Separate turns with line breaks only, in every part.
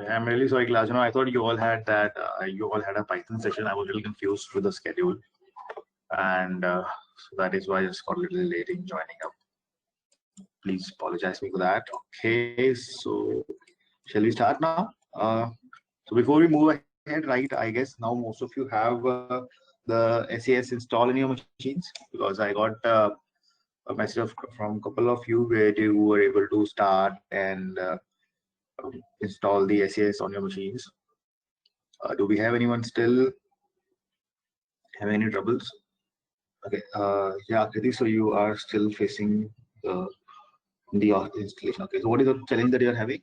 I'm really sorry, class. I thought you all had that. You all had a Python session. I was a little confused with the schedule, and so that is why I just got a little late in joining up. Please apologize me for that. Okay, so shall we start now? So before we move ahead, right? I guess now most of you have the SAS installed in your machines, because I got a message from a couple of you where you were able to start and install the SAS on your machines. Do we have anyone still having any troubles? Okay, yeah, Kriti, so you are still facing the installation. Okay, so what is the challenge that you are having?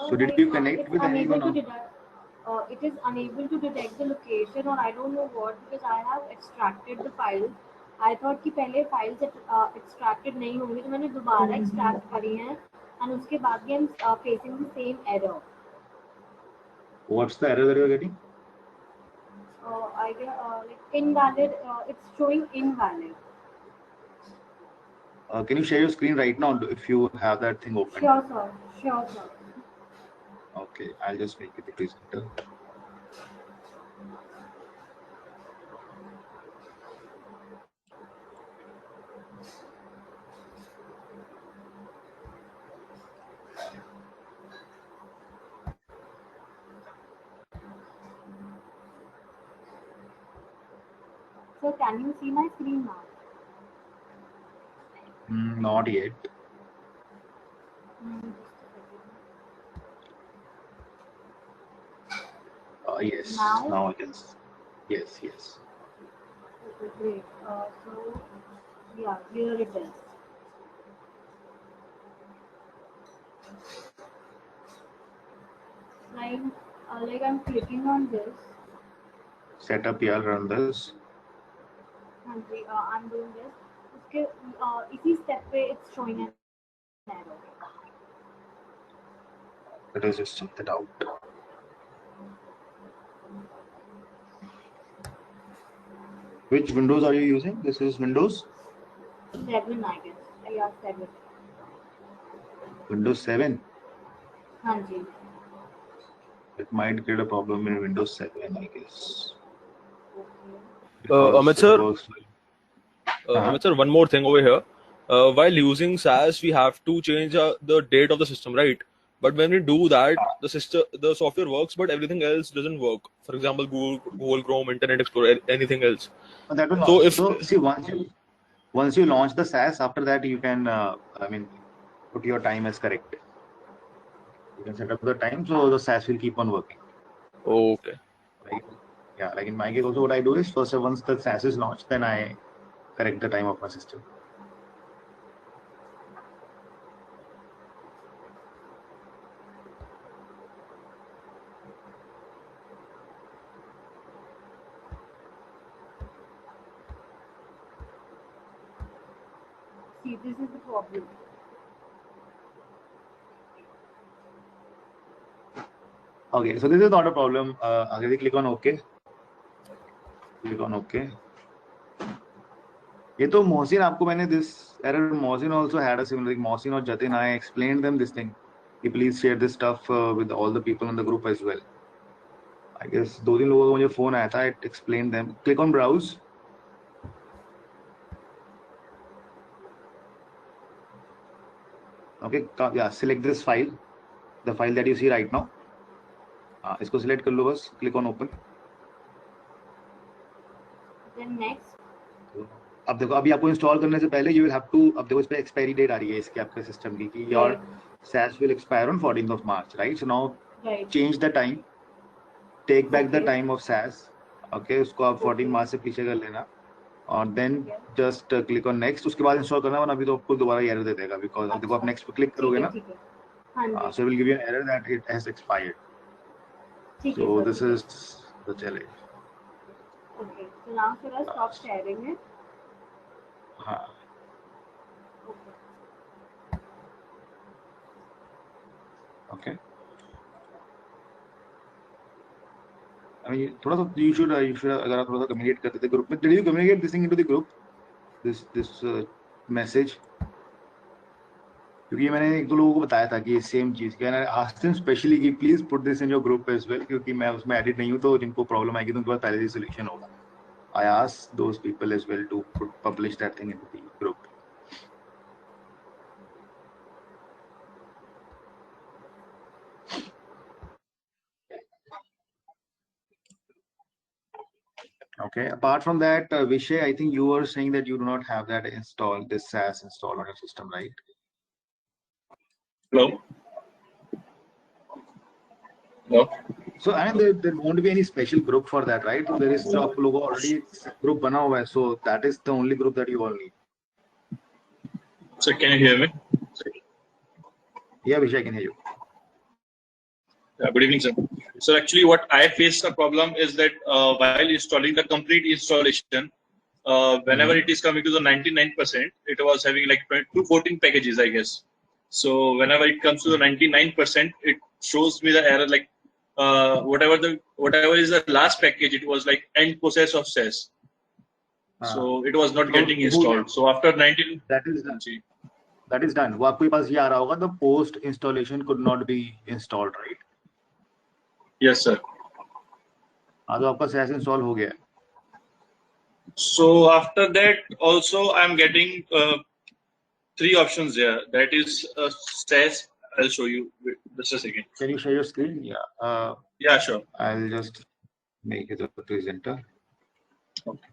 So did you connect with anyone?
It is unable to detect the location, or I don't know what, because I have extracted the files. I thought कि पहले files extracted नहीं होंगी, तो मैंने दोबारा extract करी हैं, and उसके बाद भी I'm facing the same error.
What's the error that you are getting?
I get like invalid. It's showing invalid.
Can you share your screen right now if you have that thing open?
Sure, sir. Sure, sir.
Okay, I'll just make it the presenter.
So can you see my screen now?
Not yet. Yes. Now I can. Yes.
Okay, great. So yeah, here it is. Like I'm clicking on this.
Set up here, run this.
I'm doing this. उसके इसी step पे it's showing an error.
Let us just check that out. Which Windows are you using? This is Windows
7, I guess. Yeah, 7.
Windows 7.
हाँ जी.
It might create a problem in Windows 7, I guess.
Amit sir,
Uh-huh.
Amit sir, one more thing over here. While using SAS, we have to change the date of the system, right? But when we do that, the software works, but everything else doesn't work. For example, Google Chrome, Internet Explorer, anything else.
That will
So
not.
if
So see, once you launch the SAS, after that you can put your time as correct. You can set up the time, so the SAS will keep on working.
okay.
Like in my case also, what I do is first once the SAS is launched, then I correct the time of my system.
See, this is the problem.
Okay, so this is not a problem. Again, click on OK. Click on OK. ये तो Mohsin आपको मैंने this error. Mohsin also had a similar. Like Mohsin or Jatin, I explained them this thing. Please share this stuff with all the people in the group as well. I guess 2-3 लोगों को मुझे phone आया था. I explained them. Click on browse. Okay, yeah, select this file, the file that you see right now. इसको select कर लो बस. Click on open.
Then next.
अब देखो, अभी आपको इंस्टॉल करने से पहले you will have to, अब देखो इस पे एक्सपायरी डेट आ रही है इसके आपके सिस्टम की कि your SAS will expire on 14th of March, right? So now change the time, take back the time of SAS. Okay, उसको आप 14 मार्च से पीछे कर लेना और then just click on next. उसके बाद इंस्टॉल करना, वरना अभी तो आपको दोबारा एरर दे देगा because देखो आप next पे क्लिक करोगे ना, so it will give you an error that it has expired. So this is the challenge.
Okay, so now should I stop sharing it?
हाँ. Okay. I mean, थोड़ा सा you should अगर आप थोड़ा सा communicate करते थे group में, did you communicate this thing into the group, this message? क्योंकि मैंने एक दो लोगों को बताया था कि सेम चीज कि मैंने asked them specially कि please put this in your group as well, क्योंकि मैं उसमें edit नहीं हूँ, तो जिनको प्रॉब्लम आएगी तो उनके पास पहले से solution होगा. I asked those people as well to publish that thing into the group. Okay. Apart from that, Vishay, I think you were saying that you do not have that installed, this SaaS installed on your system, right?
Hello. Hello.
So I mean, there won't be any special group for that, right? So there is top logo already group bana hua hai, so that is the only group that you all need.
So can you hear me?
Yeah, Vishay, I can hear you.
Yeah, good evening, sir. So actually, what I faced a problem is that while installing the complete installation, whenever it is coming to the 99%, it was having like 214 packages, I guess. So whenever it comes to the 99%, it shows me the error like whatever is the last package, it was like end process of SES. So it was not getting installed. So after 19,
that is done. That is done. वो आपके पास ये आ रहा होगा, the post installation could not be installed, right?
Yes, sir.
हाँ, तो आपका SaaS install हो गया.
So after that, also I'm getting 3 options there. That is SaaS. I'll show you. Wait, just a second.
Can you share your screen? Yeah.
Yeah, sure.
I'll just make it a presenter.
Okay.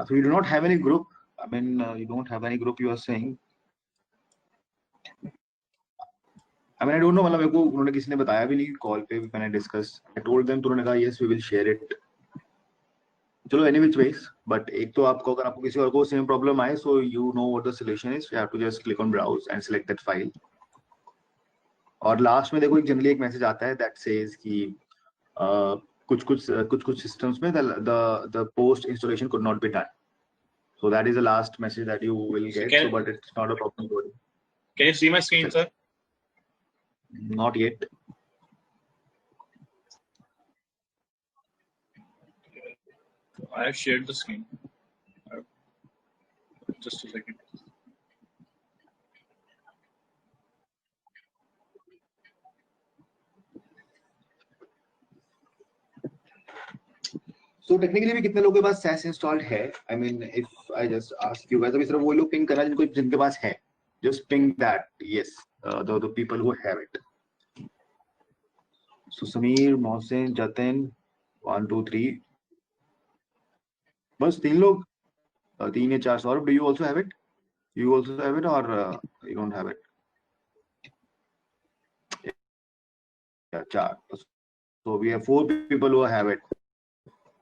So you do not have any group. I mean, you don't have any group. You are saying. I mean, I don't know. मतलब मेरे को उन्होंने किसी ने बताया भी नहीं call पे भी मैंने डिस्कस. I told them, तो उन्होंने कहा yes, we will share it. चलो any which ways, but एक तो आपको अगर आपको किसी और को same problem आए, so you know what the solution is. You have to just click on browse and select that file. और लास्ट में देखो एक जनरली एक मैसेज आता है that says कि कुछ systems में the post installation could not be done. So that is the last message that you will get. So, but it's not a problem.
Can you see my screen, sir?
Not yet.
I have shared the screen. Just a second.
So technically भी कितने लोगों के पास SaaS installed है? I mean, if I just ask you guys, अभी सिर्फ वो लोग ping करना जिनके पास है. Just ping that, yes, the people who have it. So Sameer, Mohsin, Jatin, 1, 2, 3. बस 3 लोग, 3 या 4. Saurabh, do you also have it? You also have it or you don't have it? Yeah, 4. So we have 4 people who have it.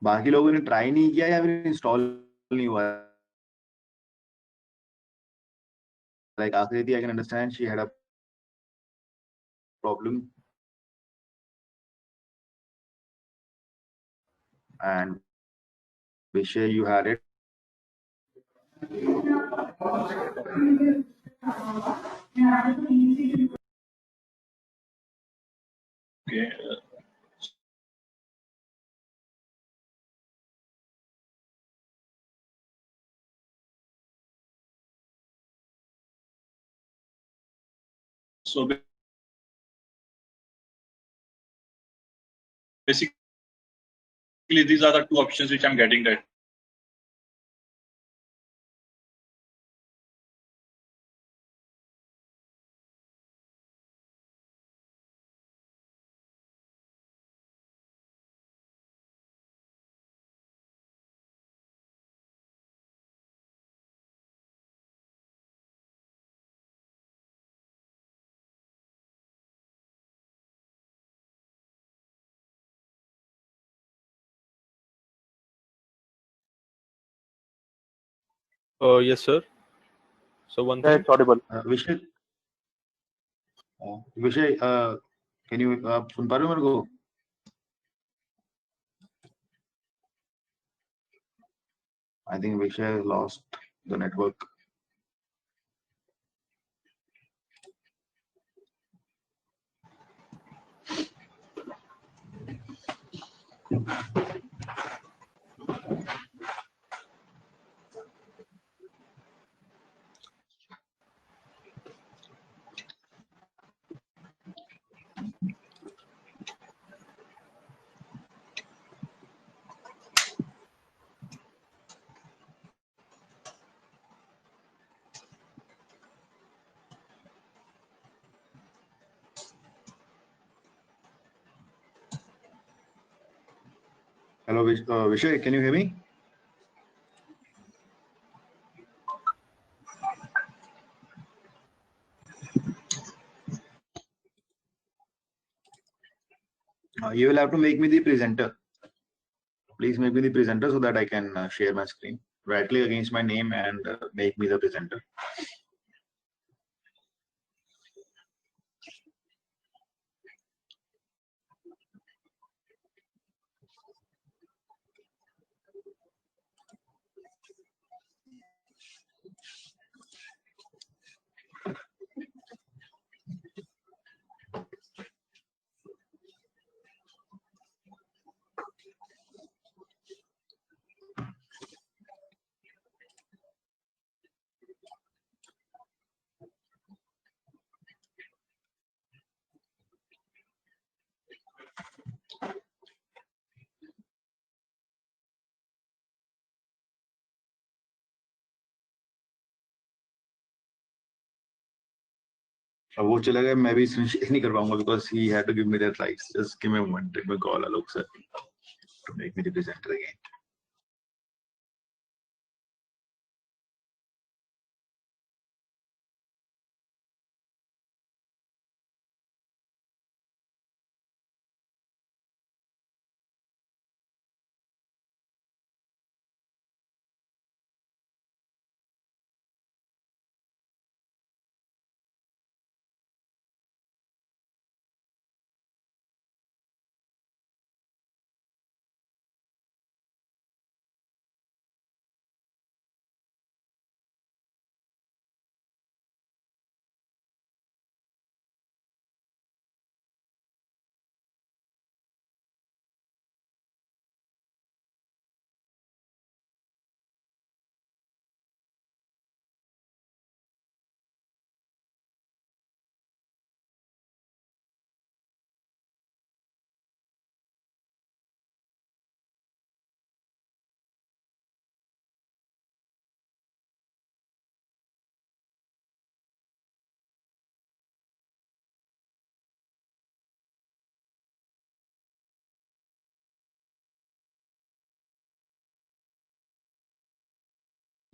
बाकी लोगों ने try नहीं किया या फिर इंस्टॉल नहीं हुआ. Like Akriti, I can understand she had a problem. And Vishay, you had it.
Okay. So basically, these are the 2 options which I'm getting that.
Yes, sir. So one
Yeah,
thing.
it's audible.
Vishay, can you सुन पा रहे हो मेरे को? I think Vishay has lost the network. Hello, Vishay, can you hear me? You will have to make me the presenter. Please make me the presenter so that I can share my screen. Right click against my name and make me the presenter. अब वो चला गया मैं भी इसमें share नहीं कर पाऊंगा because he had to give me that likes. Just give me a moment. Let me call Alok sir to make me the presenter again.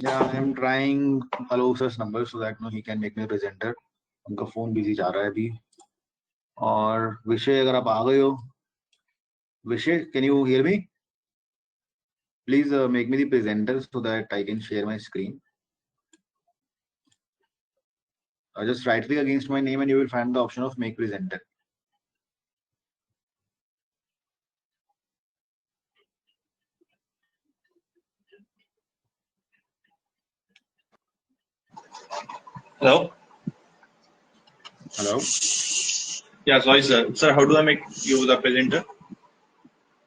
Yeah, I am trying Alok sir's number so that no he can make me the presenter. उनका phone busy जा रहा है अभी. और विषय अगर आप आ गए हो, विषय, can you hear me? Please make me the presenter so that I can share my screen. Just right click against my name and you will find the option of make presenter.
Hello.
Hello.
Yeah, sorry, sir. Sir, how do I make you the presenter?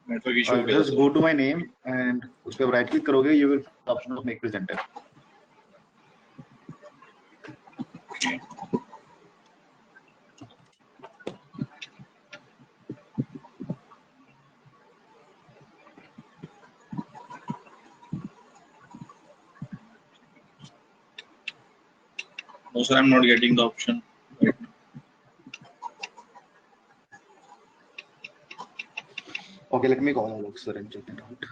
Network issue. हो गया
Just
था,
go to my name and उस पर right click करोगे you will find the option of make presenter.
No, sir, I'm not getting the option. Right now.
Okay, let me call Alok sir and check it out.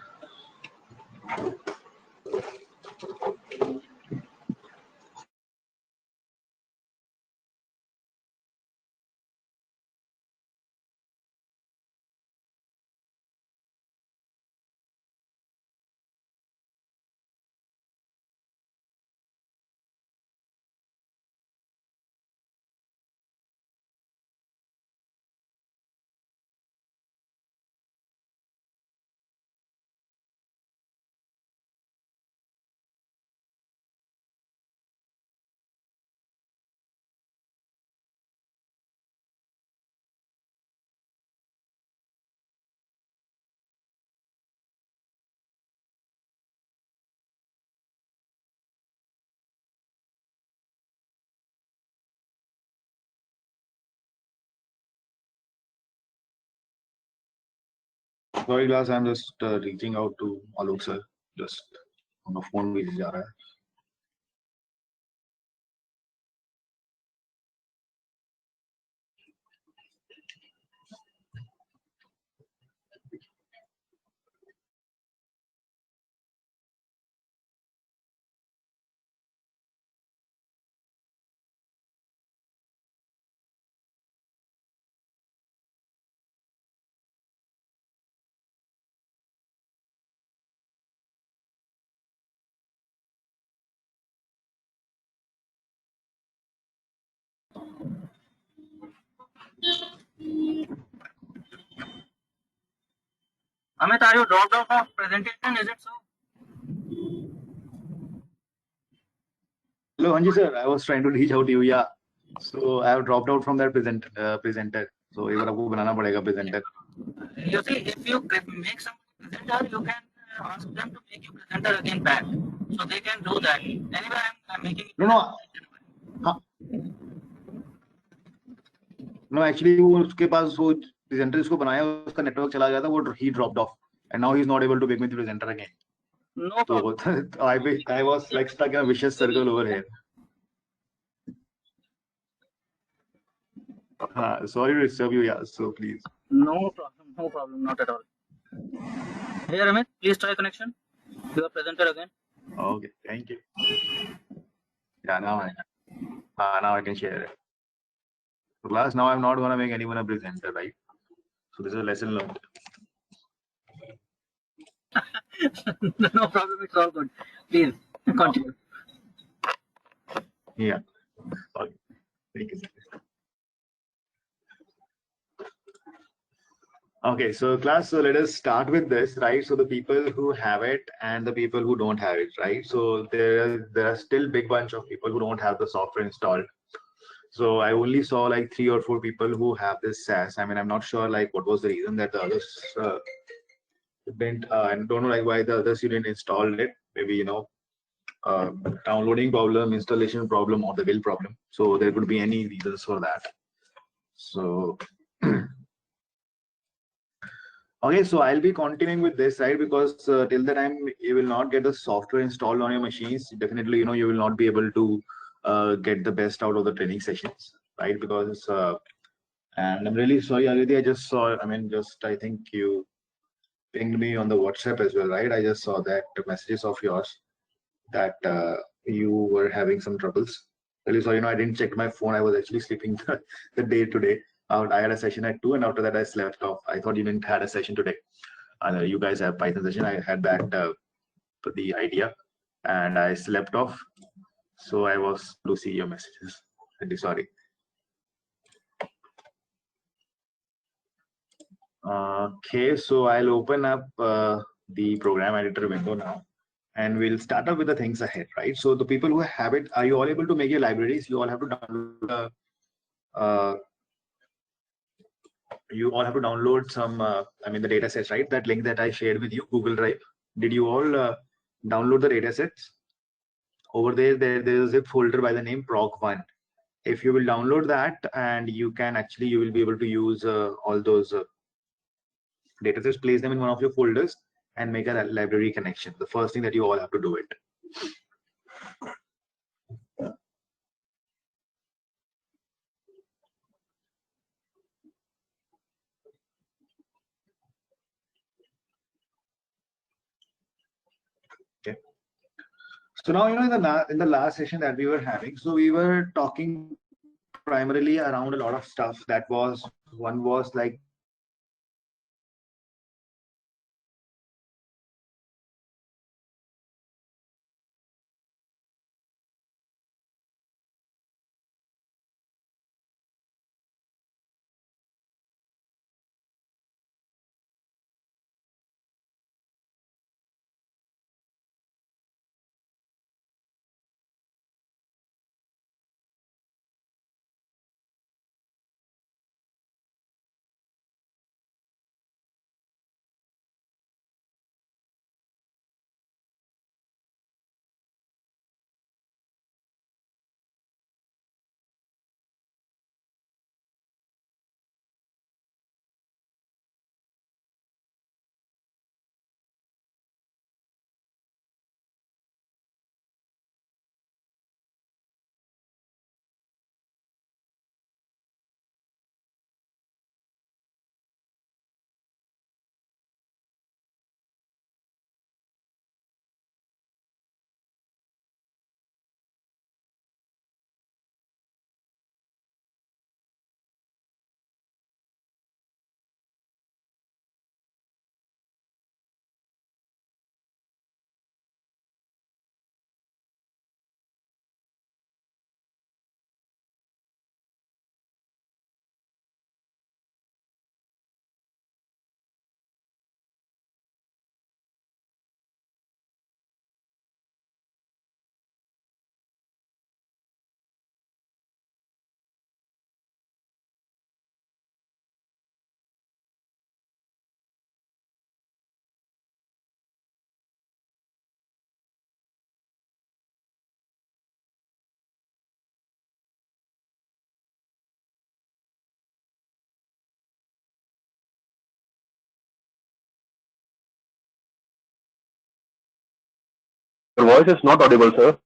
Sorry class, I'm just reaching out to Alok sir. Just on the phone भेज जा रहा है.
Amit, are you dropped out of presentation? Is it so?
Hello, Anji sir. I was trying to reach out to you. Yeah. So I have dropped out from that presenter. So एक बार आपको बनाना पड़ेगा presenter.
You see, if you make some presenter, you can ask them to make you presenter again back. So they can do that. Anyway, I'm making it.
No. हाँ. No, actually वो उसके पास वो presenter जिसको बनाया उसका network चला गया था वो he dropped off and now he's not able to make me the presenter again.
No problem.
So I was like stuck in a vicious circle over here. Sorry to disturb you. Yeah. So please.
No problem, not at all. Here, Amit, please try connection. You are presenter again.
Okay. Thank you. Yeah. Now I can share it. So class, now I'm not gonna make anyone a presenter, right? So this is a lesson learned.
No problem, it's all good. Please continue.
Yeah. Okay. Thank you. Okay, so class, so let us start with this, right? So the people who have it and the people who don't have it, right? So there are still big bunch of people who don't have the software installed. So I only saw like 3 or 4 people who have this SaaS. I mean, I'm not sure like what was the reason that the others didn't. I don't know like why the others you didn't install it. Maybe downloading problem, installation problem, or the build problem. So there could be any reasons for that. So. Okay, so I'll be continuing with this, right? Because till the time you will not get the software installed on your machines, definitely, you will not be able to get the best out of the training sessions, right? Because, and I'm really sorry, Aditi, I just saw, I think you pinged me on the WhatsApp as well, right? I just saw that messages of yours that you were having some troubles. Really sorry, I didn't check my phone. I was actually sleeping the day today. I had a session at 2 and after that I slept off. I thought you didn't had a session today. You guys have Python session. I had that the idea and I slept off. So I was to see your messages. Really sorry. Okay, so I'll open up the program editor window now. And we'll start up with the things ahead, right? So the people who have it, are you all able to make your libraries? You all have to download some, the data sets, right? That link that I shared with you, Google Drive. Did you all download the data sets? Over there is a zip folder by the name proc1. If you will download that, and you will be able to use all those data sets, place them in one of your folders, and make a library connection. The first thing that you all have to do it. Okay. So now, in the last session that we were having, so we were talking primarily around a lot of stuff one was like
Your voice is not audible, sir.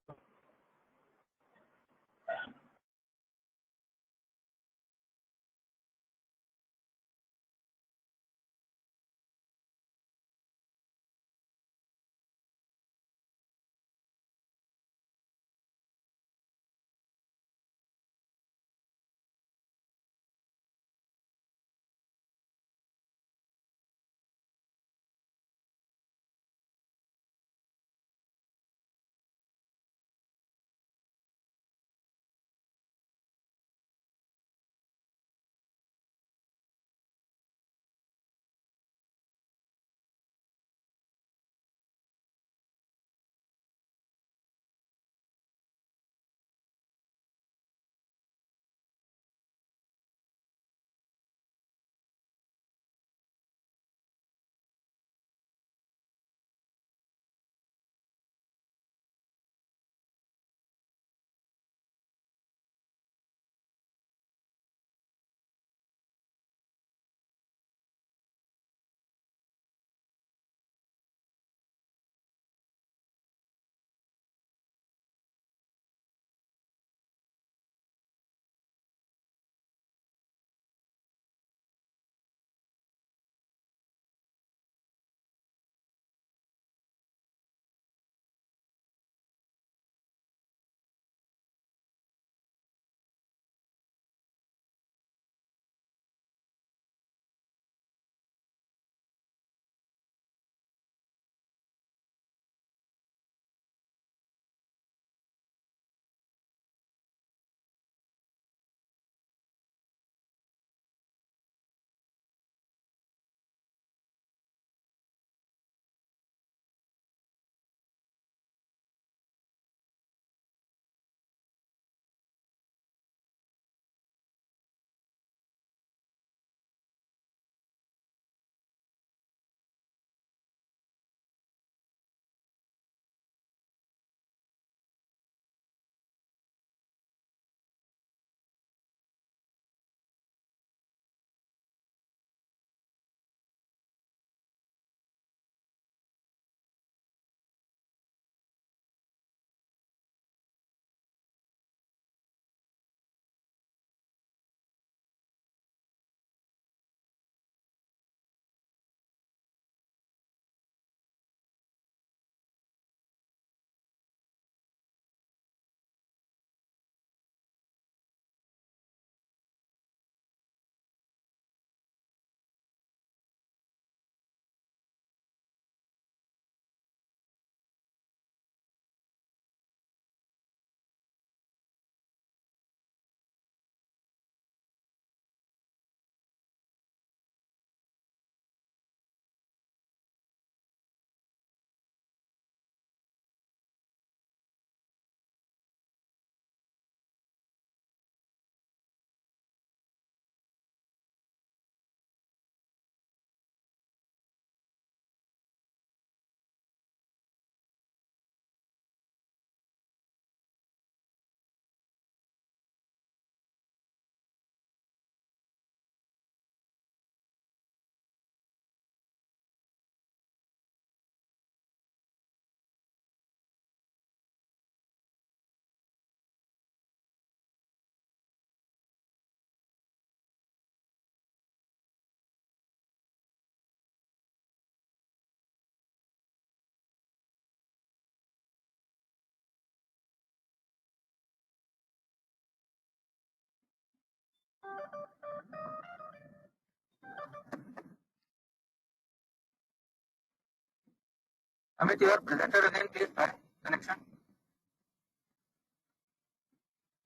Amit, your presenter again, please try connection.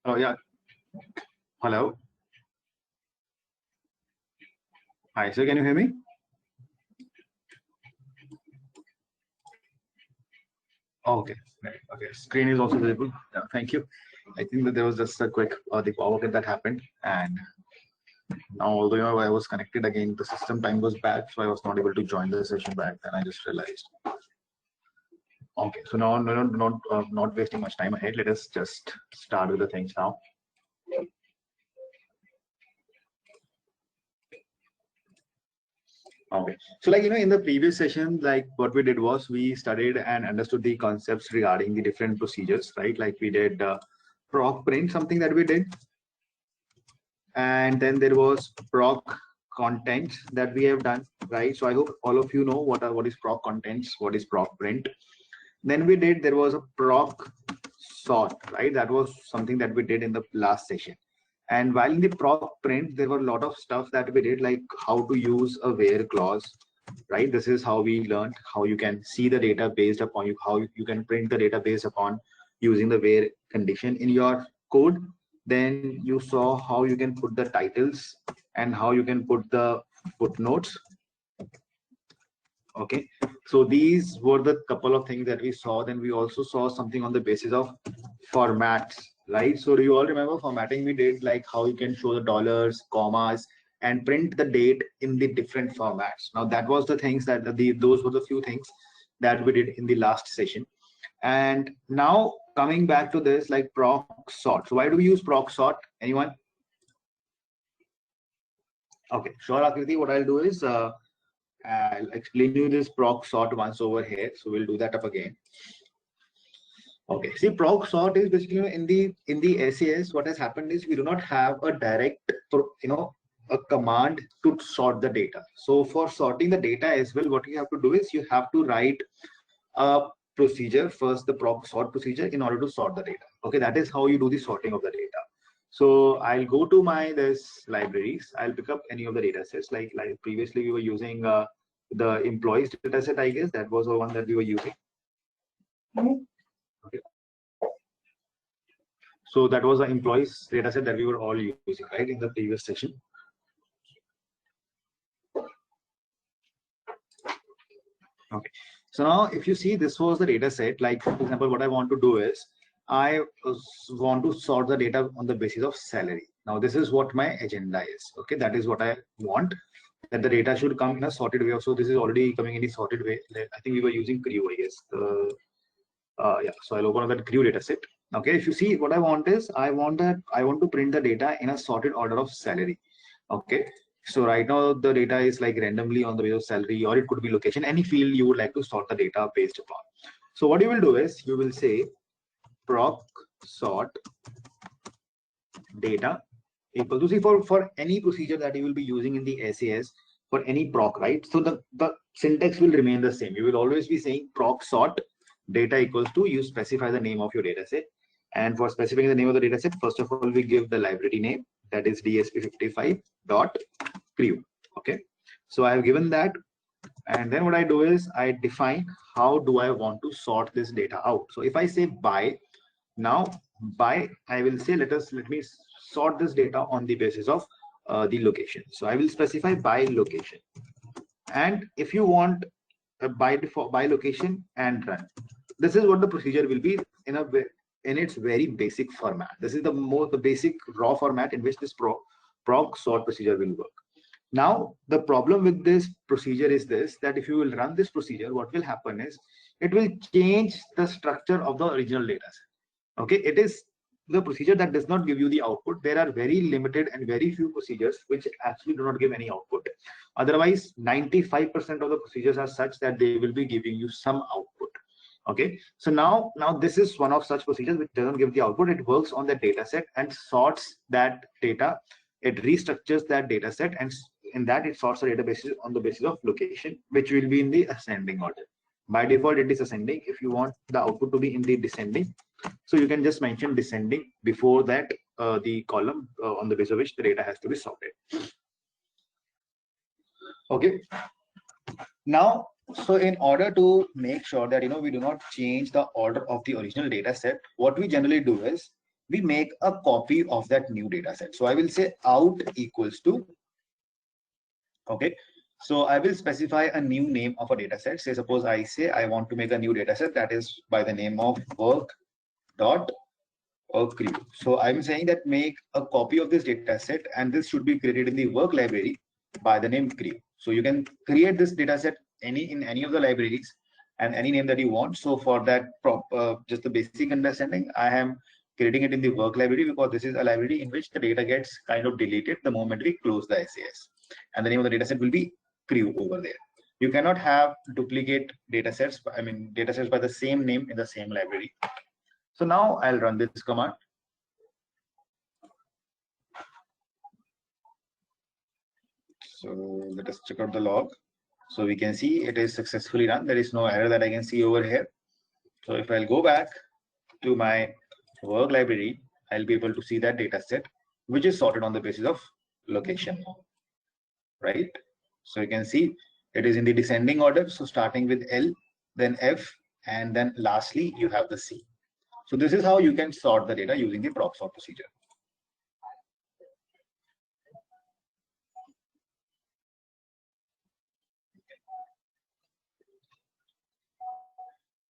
Oh, yeah. Hello. Hi, sir. Can you hear me? Oh, okay. Right. Okay. Screen is also visible. Yeah, thank you. I think that there was just a quick the power cut that happened, and now although I was connected again, the system time was back, so I was not able to join the session back. Then I just realized. Okay, so now not wasting much time ahead. Let us just start with the things now. Okay. So like, in the previous session, like what we did was we studied and understood the concepts regarding the different procedures, right? Like we did proc print, something that we did. And then there was proc contents that we have done, right? So I hope all of you know what is proc contents, what is proc print. Then there was a proc sort, right? That was something that we did in the last session. And while in the proc print, there were a lot of stuff that we did, like how to use a where clause, right? This is how we learned how you can see the data based upon how you can print the data based upon using the where condition in your code. Then you saw how you can put the titles and how you can put the footnotes. Okay, so these were the couple of things that we saw. Then we also saw something on the basis of formats, right? So do you all remember formatting we did, like how you can show the dollars, commas, and print the date in the different formats. Now that was the things that those were the few things that we did in the last session. And now coming back to this, like proc sort. So why do we use proc sort? Anyone? Okay, sure, Akriti. What I'll do is I'll explain you this proc sort once over here. So we'll do that up again. Okay, see, proc sort is basically in the SAS. What has happened is we do not have a direct, a command to sort the data. So for sorting the data as well, what you have to do is you have to write a procedure first, the proc sort procedure, in order to sort the data. Okay, that is how you do the sorting of the data. So I'll go to this libraries. I'll pick up any of the data sets. Like previously we were using the employees data set. I guess that was the one that we were using. Okay. So that was the employees data set that we were all using, right, in the previous session. Okay. So now if you see, this was the data set. Like for example, what I want to do is I want to sort the data on the basis of salary. Now this is what my agenda is. Okay, that is what I want, that the data should come in a sorted way. So this is already coming in a sorted way. I think we were using Creo, I guess. Yeah, so I'll open up that Creo data set. Okay, if you see, what I want is I want to print the data in a sorted order of salary. Okay, so right now the data is like randomly on the basis of salary, or it could be location, any field you would like to sort the data based upon. So what you will do is you will say proc sort data equal to, see, for any procedure that you will be using in the SAS, for any proc, right? So the syntax will remain the same. You will always be saying proc sort data equals to, you specify the name of your data set. And for specifying the name of the data set, first of all, we give the library name, that is dsp55.creo. Okay, so I have given that. And then what I do is I define how do I want to sort this data out. So if I say by, now by, I will say let me sort this data on the basis of the location. So I will specify by location. And if you want by default, by location and run, this is what the procedure will be in its very basic format. This is the basic raw format in which this proc sort procedure will work. Now the problem with this procedure is this, that if you will run this procedure, what will happen is it will change the structure of the original data set. Okay, it is the procedure that does not give you the output. There are very limited and very few procedures which actually do not give any output. Otherwise 95% of the procedures are such that they will be giving you some output. Okay, so now this is one of such procedures which doesn't give the output. It works on the data set and sorts that data. It restructures that data set, and in that it sorts the database on the basis of location, which will be in the ascending order. By default it is ascending. If you want the output to be in the descending, so you can just mention descending before that the column on the basis of which the data has to be sorted. Okay, now so in order to make sure that we do not change the order of the original data set, what we generally do is we make a copy of that new data set. So I will say out equals to, okay, so I will specify a new name of a data set. Say suppose I say I want to make a new data set that is by the name of work.creo. So I'm saying that make a copy of this data set, and this should be created in the work library by the name Creo. So you can create this data set in any of the libraries and any name that you want. So for that just the basic understanding, I am creating it in the work library because this is a library in which the data gets kind of deleted the moment we close the SAS, and the name of the data set will be crew over there. You cannot have duplicate data sets, data sets by the same name in the same library. So now I'll run this command. So let us check out the log. So we can see it is successfully run. There is no error that I can see over here. So if I'll go back to my work library, I'll be able to see that data set, which is sorted on the basis of location, right? So you can see it is in the descending order. So starting with L, then F, and then lastly, you have the C. So this is how you can sort the data using the proc sort procedure.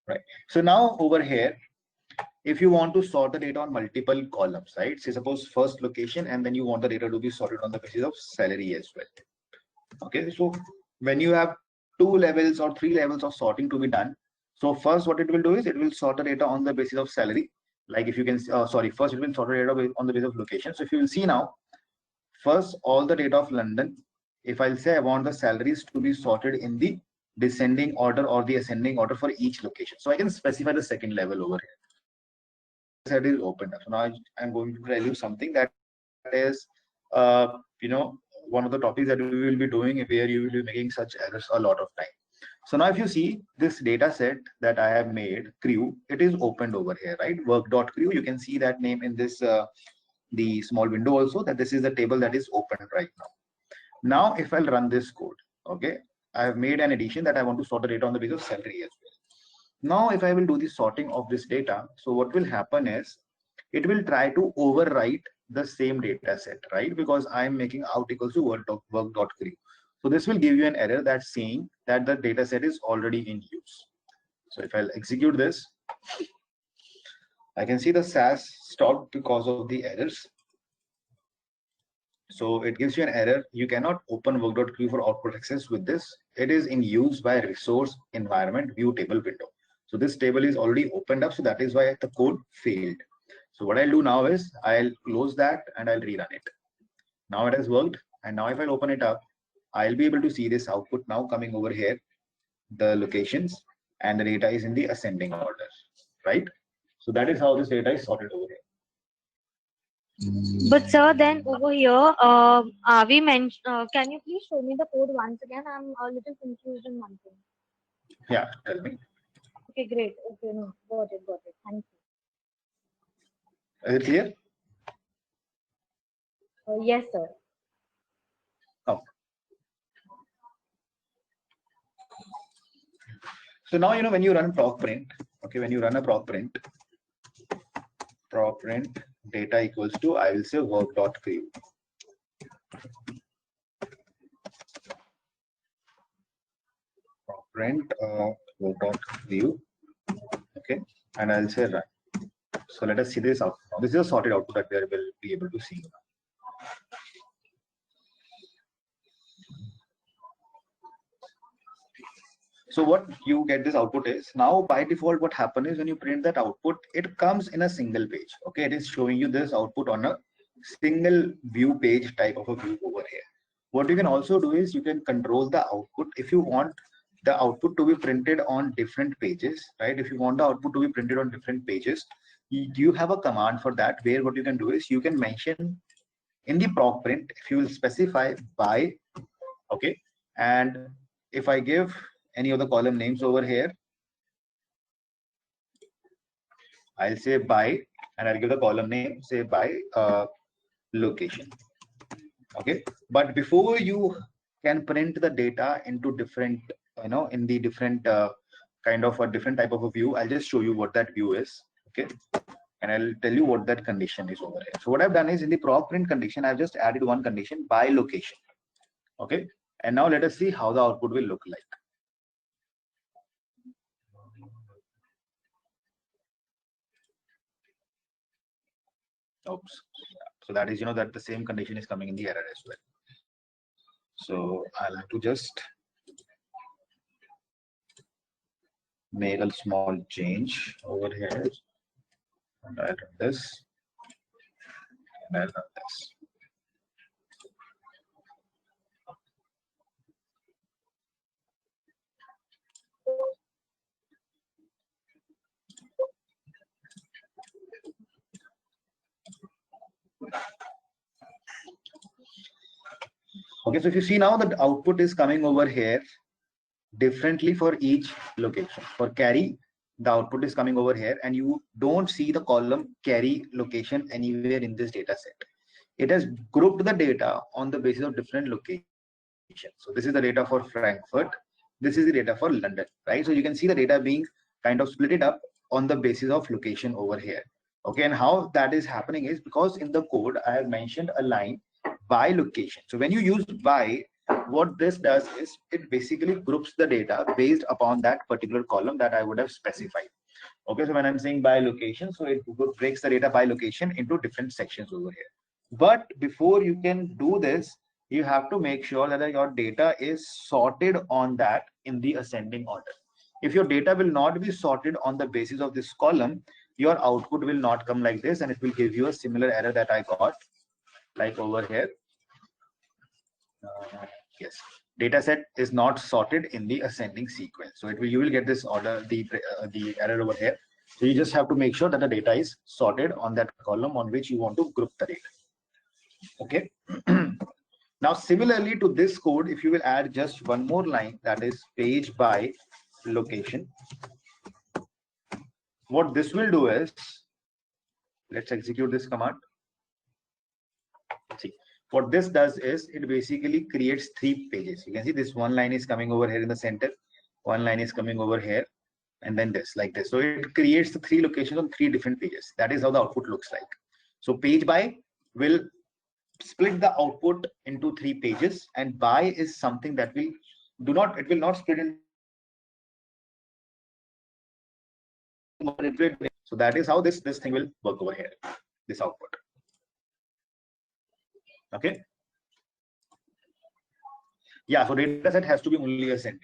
Right. So now over here, if you want to sort the data on multiple columns, right? Say suppose first location, and then you want the data to be sorted on the basis of salary as well. Okay, so when you have 2 levels or 3 levels of sorting to be done, so first what it will do is it will sort the data on the basis of salary. Like if you can, first it will sort the data on the basis of location. So if you will see now, first all the data of London, if I'll say I want the salaries to be sorted in the descending order or the ascending order for each location. So I can specify the second level over here. Set is opened up. So now I'm going to tell you something that is, one of the topics that we will be doing where you will be making such errors a lot of time. So now if you see this data set that I have made, crew, it is opened over here, right? Work.crew, you can see that name in this, the small window also, that this is the table that is open right now. Now, if I'll run this code, okay, I have made an addition that I want to sort the data on the basis of salary as well. Now, if I will do the sorting of this data, so what will happen is it will try to overwrite the same data set, right? Because I'm making out equals to work.crew. So this will give you an error that's saying that the data set is already in use. So if I'll execute this, I can see the SAS stopped because of the errors. So it gives you an error. You cannot open work.crew for output access with this. It is in use by resource environment view table window. So this table is already opened up. So that is why the code failed. So what I'll do now is I'll close that and I'll rerun it. Now it has worked. And now if I open it up, I'll be able to see this output now coming over here, the locations, and the data is in the ascending order, right? So that is how this data is sorted over here.
But sir, then over here, we mentioned. Can you please show me the code once again? I'm a little confused in one thing.
Yeah, tell me.
Okay, great. Okay, no, got it. Thank you.
Is it clear?
Yes, sir.
Oh. So now when you run proc print, okay, when you run a proc print data equals to, I will say work.crew. Proc print work.crew, okay, and I'll say run. So let us see this out. This is a sorted output that we will be able to see. So what you get this output is, now by default what happens is when you print that output, it comes in a single page. Okay, it is showing you this output on a single view page type of a view over here. What you can also do is you can control the output if you want the output to be printed on different pages, right? If you want the output to be printed on different pages, you have a command for that, where what you can do is you can mention in the proc print, if you will specify by, okay, and if I give any of the column names over here, I'll say by, and I'll give the column name, say by location. Okay, but before you can print the data into different, in the different kind of a different type of a view, I'll just show you what that view is. Okay, and I'll tell you what that condition is over here. So what I've done is in the proc print condition, I've just added one condition, by location. Okay, and now let us see how the output will look like. Oops. So that is, that the same condition is coming in the error as well. So I'll have to just make a small change over here. And I'll run this. And I'll run this. Okay, so if you see now, the output is coming over here differently for each location. For carry, the output is coming over here, and you don't see the column carry location anywhere in this data set. It has grouped the data on the basis of different locations. So this is the data for Frankfurt. This is the data for London, right? So you can see the data being kind of split it up on the basis of location over here. Okay, and how that is happening is because in the code I have mentioned a line by location. So when you use by, what this does is it basically groups the data based upon that particular column that I would have specified. Okay, so when I'm saying by location, so it breaks the data by location into different sections over here. But before you can do this, you have to make sure that your data is sorted on that in the ascending order. If your data will not be sorted on the basis of this column, your output will not come like this, and it will give you a similar error that I got like over here. Yes, data set is not sorted in the ascending sequence. So you will get this order, the error over here. So you just have to make sure that the data is sorted on that column on which you want to group the data. Okay. Now, similarly to this code, if you will add just one more line, that is page by location, what this will do is, let's execute this command. See, what this does is it basically creates 3 pages. You can see this one line is coming over here in the center, one line is coming over here, and then this like this. So it creates the 3 locations on 3 different pages. That is how the output looks like. So page by will split the output into 3 pages, and by is something that will not split in. So that is how this thing will work over here, this output. Okay. Yeah, so data set has to be only ascending.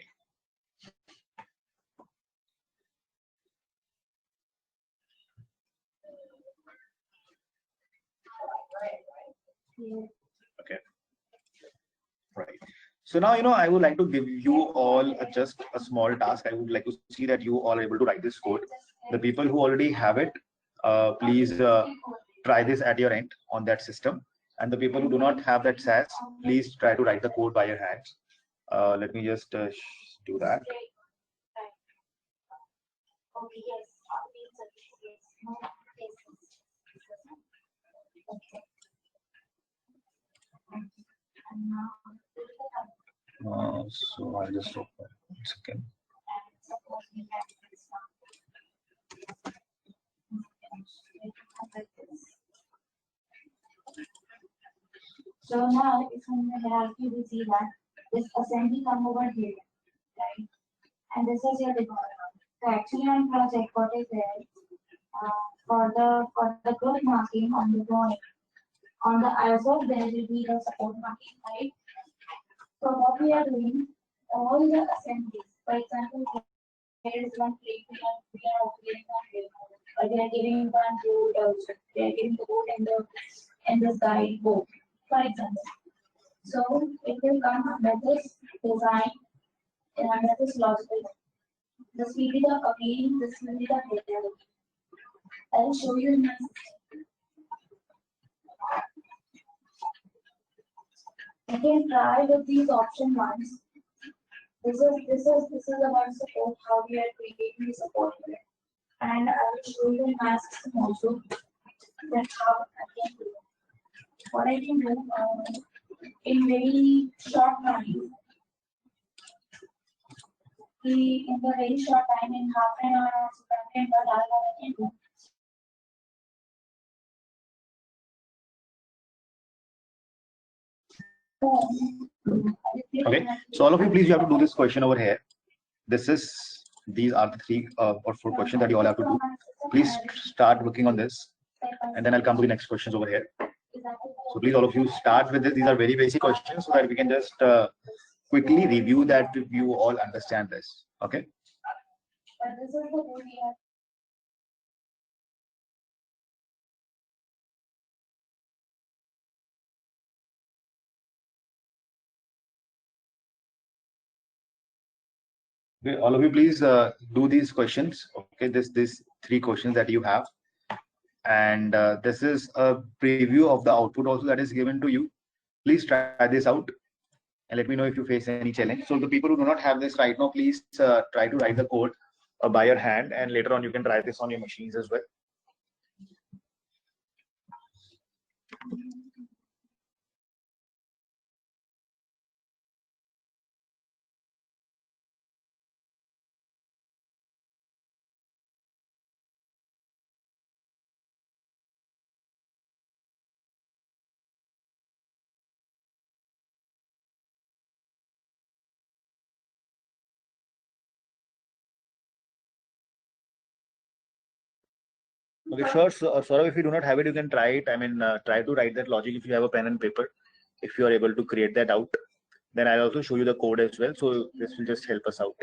Okay. Right. So now, I would like to give you all just a small task. I would like to see that you all are able to write this code. The people who already have it, please try this at your end on that system. And the people who do not have that SAS, please try to write the code by your hands. Let me just do that. So I'll just open 1 second.
So now, if in the hierarchy we see that this ascending come over here, right? And this is your department. So actually on project, what is there? For the group marking on the drawing, on the ISO there will be the support marking, right? So what we are doing, all the assemblies, for example, there is one plate we are giving one plate, they are giving one board also, they are giving the board and this guide board, for example. So it will come under this design and under this logical. This will be the again, this will be the data. I'll show you in my system. You can try with these option ones. This is about support, how we are creating the support here. And I will show you in my system also that how I can do it. What I can do in very short time. In the very short time, in half an hour or something, but I can do.
Okay, so all of you, please, you have to do this question over here. These are the 3 or 4 questions that you all have to do. Please start working on this, and then I'll come to the next questions over here. So please, all of you, start with this. These are very basic questions so that we can just quickly review that if you all understand this. Okay. Okay, all of you, please do these questions. Okay, this 3 questions that you have, and this is a preview of the output also that is given to you. Please try this out. and let me know if you face any challenge. So the people who do not have this right now, please try to write the code by your hand, and later on you can try this on your machines as well. Okay, sure. So, Saurabh, if you do not have it, you can try it. I mean, try to write that logic if you have a pen and paper. If you are able to create that out, then I'll also show you the code as well. So this will just help us out.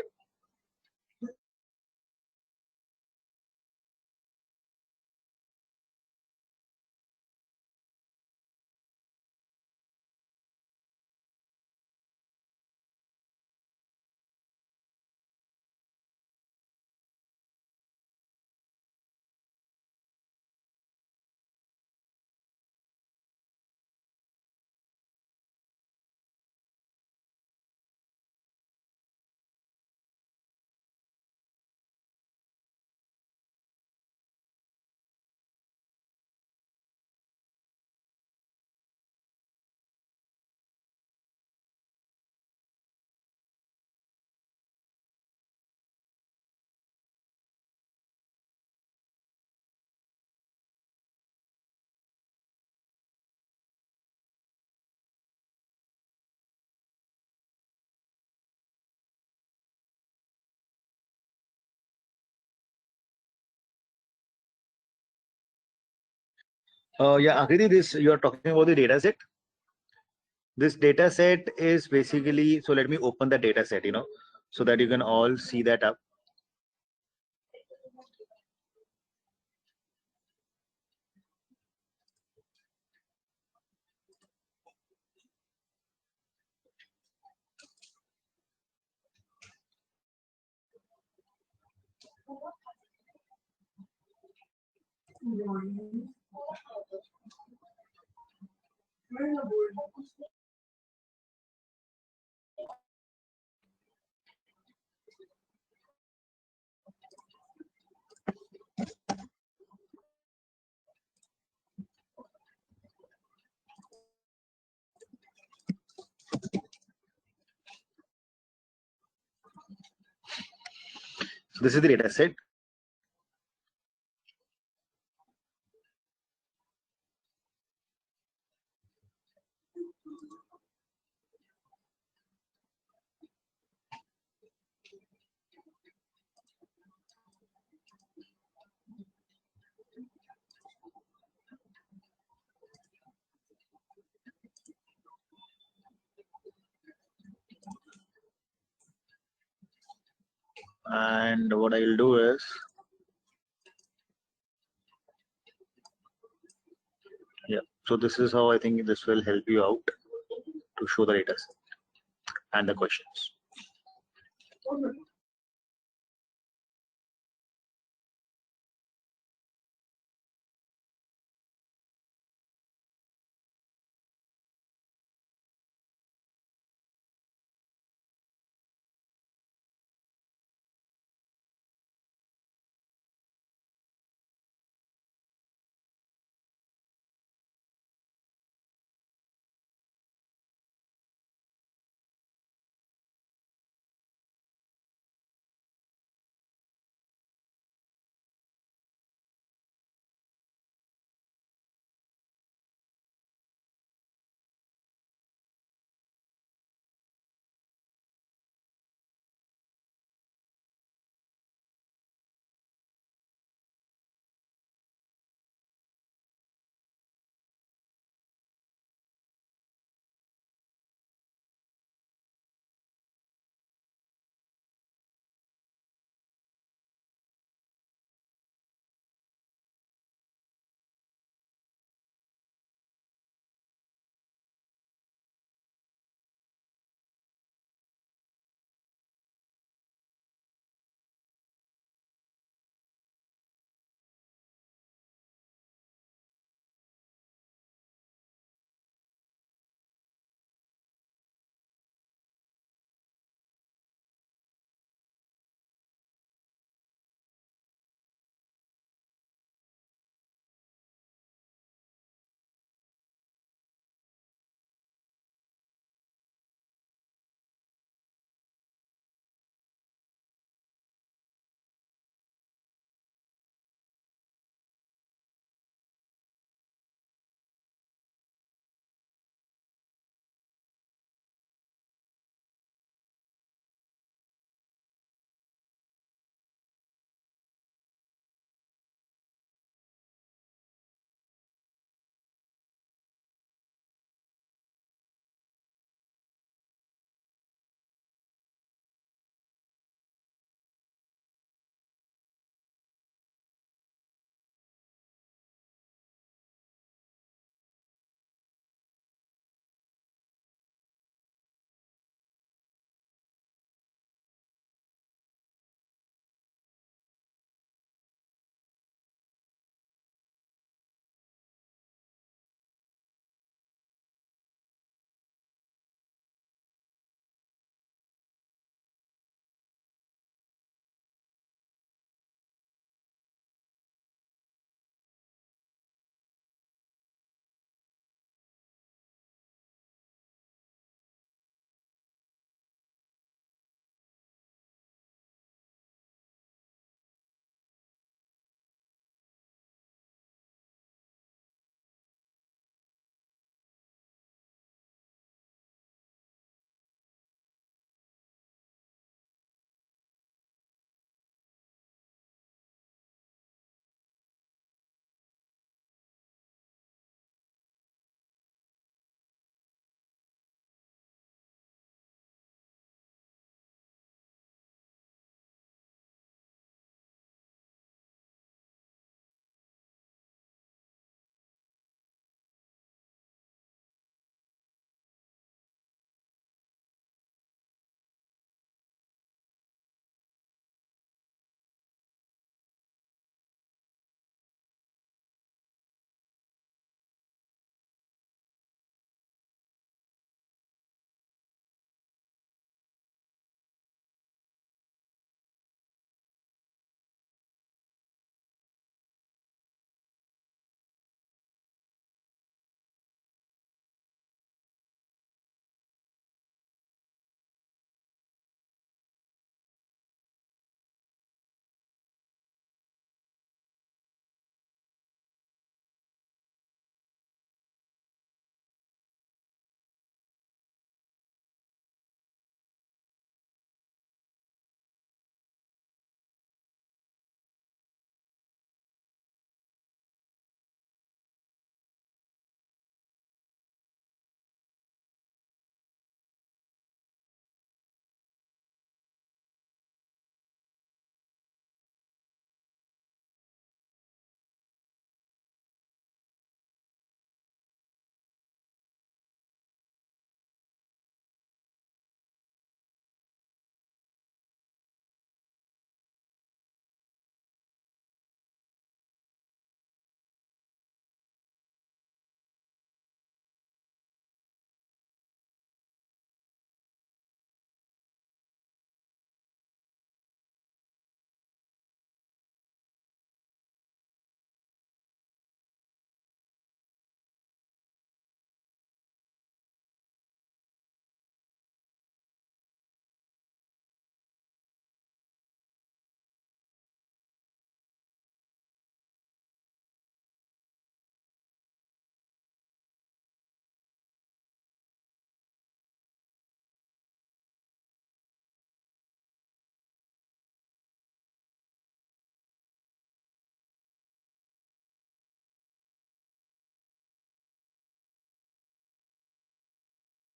Yeah, Akriti, this you are talking about the data set. This data set is basically, so let me open the data set, so that you can all see that up. So this is the data set. And what I'll do is, yeah, so this is how I think this will help you out to show the data set and the questions.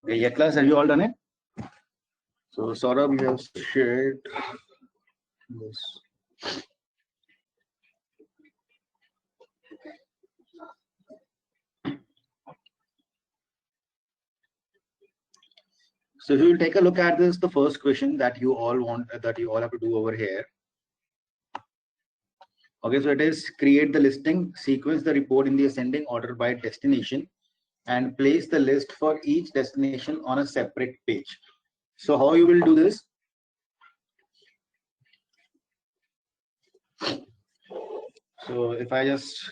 Okay, yeah, class, have you all done it? So Saurabh, you have shared this. So if you will take a look at this, the first question that you all have to do over here. Okay, so it is create the listing, sequence the report in the ascending order by destination, and place the list for each destination on a separate page. So how you will do this? So if I just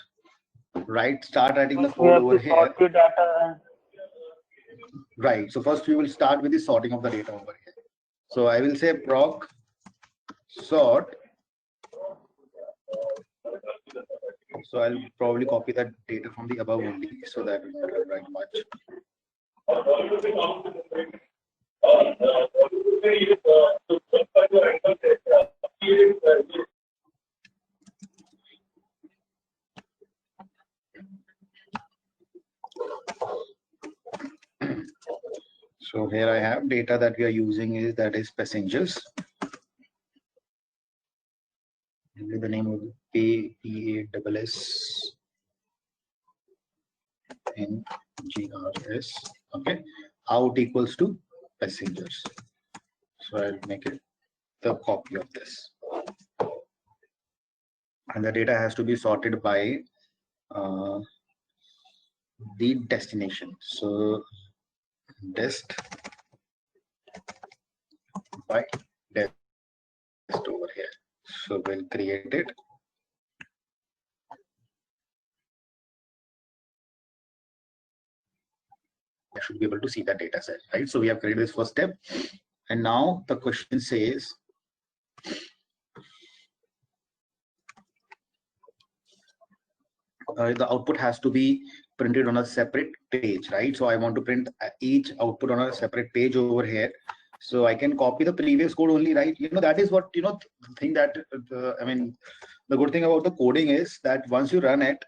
start writing the code over here. Right. So first we will start with the sorting of the data over here. So I will say proc sort. So I'll probably copy that data from the above only, so that we don't write much. So here I have data that we are using is passengers. The name will be PASS in GRS. Okay, out equals to passengers. So I'll make it the copy of this, and the data has to be sorted by the destination. So dest by dest over here. So we'll create it. I should be able to see that data set, right? So we have created this first step, and now the question says the output has to be printed on a separate page, right? So I want to print each output on a separate page over here. So I can copy the previous code only, right? That is what, the thing that, I mean, the good thing about the coding is that once you run it,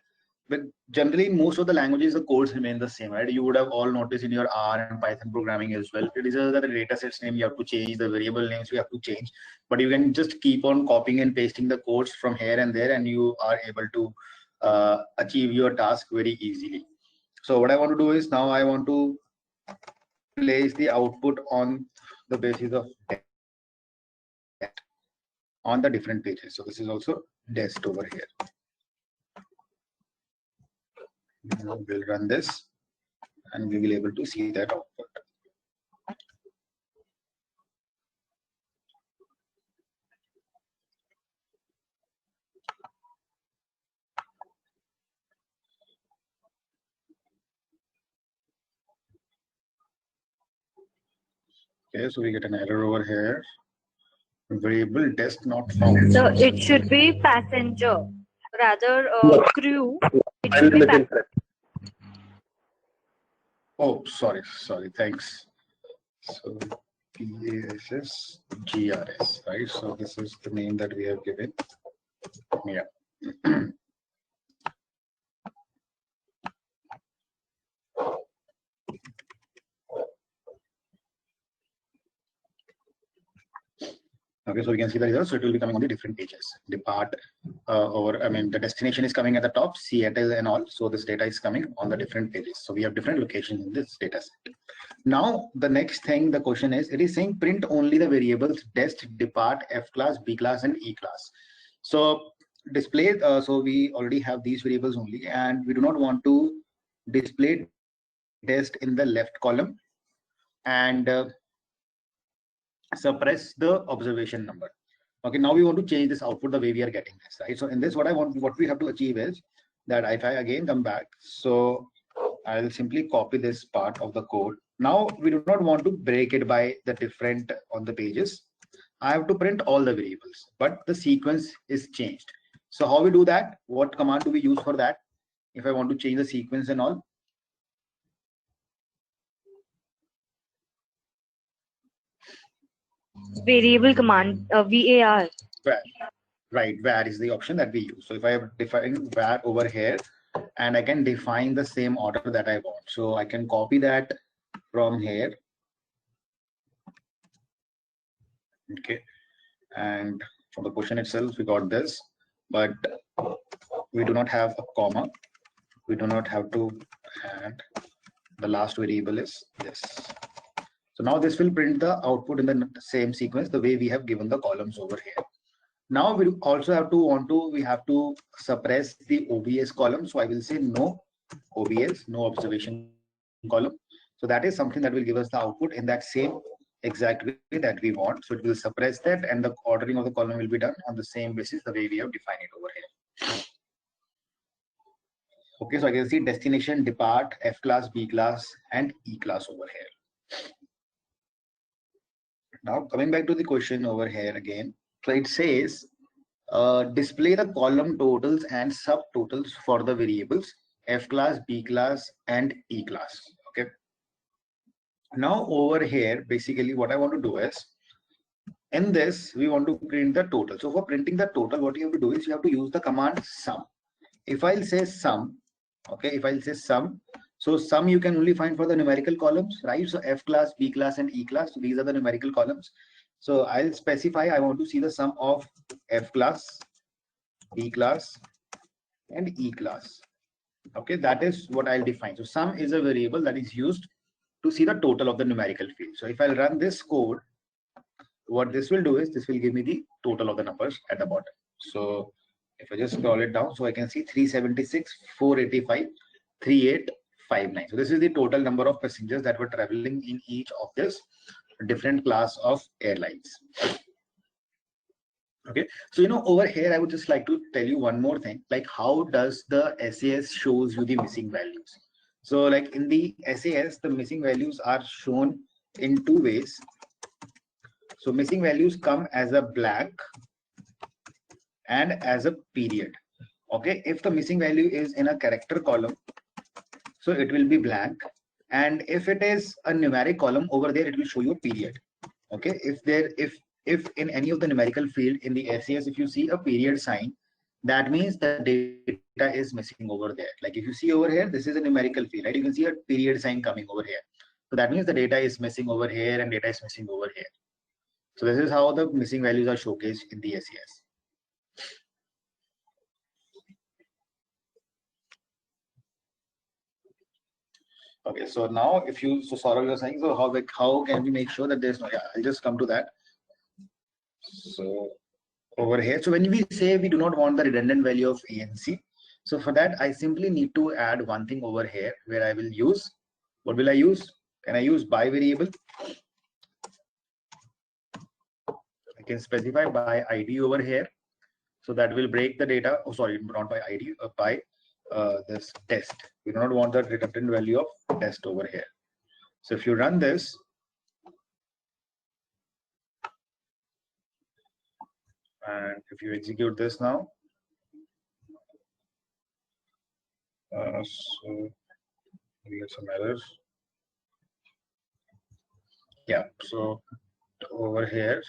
but generally in most of the languages, the codes remain the same, right? You would have all noticed in your R and Python programming as well. It is just that the data sets name you have to change, the variable names you have to change, but you can just keep on copying and pasting the codes from here and there, and you are able to achieve your task very easily. So what I want to do is now I want to place the output on the basis of on the different pages. So this is also dest over here. We'll run this and we will be able to see that output. Okay, so we get an error over here. Variable dest not found.
So it should be passenger, rather crew. It should be passenger.
Oh, sorry. Thanks. So PASS GRS, right? So this is the name that we have given. Yeah. Okay, so we can see the results. So it will be coming on the different pages. Depart, the destination is coming at the top, Seattle and all. So this data is coming on the different pages. So we have different locations in this data set. Now, the next thing, the question is, it is saying print only the variables dest, depart, F class, B class, and E class. So display, so we already have these variables only, and we do not want to display dest in the left column and suppress the observation number. Okay, now we want to change this output the way we are getting this, right? So in this, what we have to achieve is that if I again come back, so I'll simply copy this part of the code. Now we do not want to break it by the different on the pages. I have to print all the variables, but the sequence is changed. So how we do that? What command do we use for that? If I want to change the sequence and all,
Variable command, VAR.
right, var is the option that we use. So if I have defined var over here, and I can define the same order that I want. So I can copy that from here. Okay, and from the question itself, we got this, but we do not have a comma. We do not have to, and the last variable is this. So now this will print the output in the same sequence, the way we have given the columns over here. Now we also have to we have to suppress the OBS column. So I will say no OBS, no observation column. So that is something that will give us the output in that same exact way that we want. So it will suppress that, and the ordering of the column will be done on the same basis the way we have defined it over here. Okay, so I can see destination, depart, F class, B class, and E class over here. Now coming back to the question over here again. So it says display the column totals and subtotals for the variables F class, B class, and E class. Okay. Now over here, basically what I want to do is, in this, we want to print the total. So for printing the total, what you have to do is you have to use the command sum. If I'll say sum, okay, if I'll say sum, so sum you can only find for the numerical columns, right? So F class, B class, and E class, so these are the numerical columns. So I'll specify I want to see the sum of F class, B class, and E class. Okay, that is what I'll define. So sum is a variable that is used to see the total of the numerical field. So if I'll run this code, what this will do is this will give me the total of the numbers at the bottom. So if I just scroll it down, so I can see 376, 485, 3859. So this is the total number of passengers that were traveling in each of this different class of airlines. Okay, so over here I would just like to tell you one more thing, like how does the SAS shows you the missing values. So like in the SAS, the missing values are shown in two ways. So missing values come as a blank and as a period. Okay, if the missing value is in a character column, so it will be blank, and if it is a numeric column over there, it will show you a period. Okay, if in any of the numerical field in the SAS, if you see a period sign, that means the data is missing over there. Like if you see over here, this is a numerical field, right? You can see a period sign coming over here. So that means the data is missing over here and data is missing over here. So this is how the missing values are showcased in the SAS. Okay, so now if you, so Saurav, you're saying, so how can we make sure that there's no, yeah, I'll just come to that. So over here, so when we say we do not want the redundant value of ANC, so for that I simply need to add one thing over here where I will use, what will I use? Can I use by variable? I can specify by ID over here. So that will break the data, oh sorry, not by ID, by this test. We do not want the redundant value of test over here. So if you run this, and if you execute this now, so we get some errors. Yeah, so over here,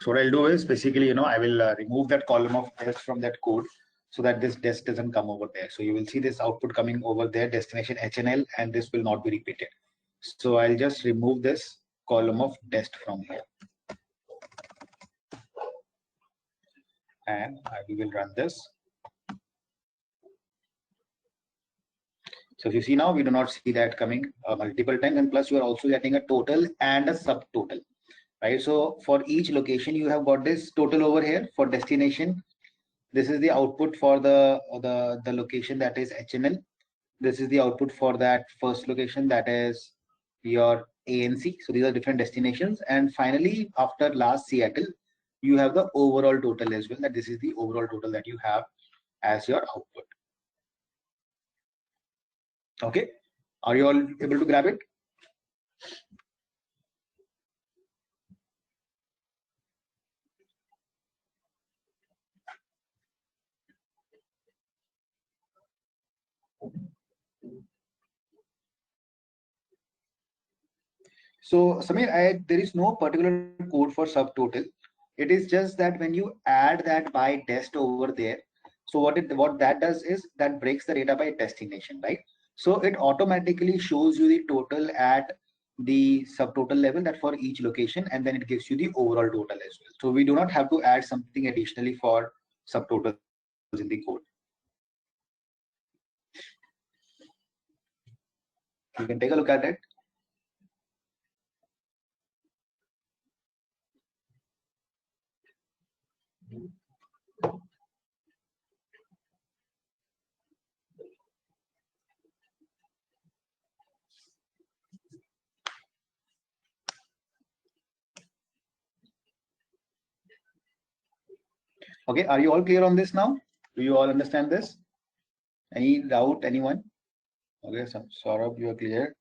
so what I'll do is basically, I will remove that column of test from that code so that this test doesn't come over there. So you will see this output coming over there, destination HNL, and this will not be repeated. So I'll just remove this column of test from here. And we will run this. So if you see now, we do not see that coming multiple times, and plus you are also getting a total and a subtotal, right? So for each location, you have got this total over here for destination. This is the output for the location that is HNL. This is the output for that first location that is your ANC. So these are different destinations. And finally, after last Seattle, you have the overall total as well. That this is the overall total that you have as your output. Okay, are you all able to grab it? So Samir, there is no particular code for subtotal. It is just that when you add that by test over there, so what that does is that breaks the data by destination, right? So it automatically shows you the total at the subtotal level that for each location, and then it gives you the overall total as well. So we do not have to add something additionally for subtotals in the code. You can take a look at it. Okay, are you all clear on this now? Do you all understand this? Any doubt, anyone? Okay, so Saurabh, you are clear.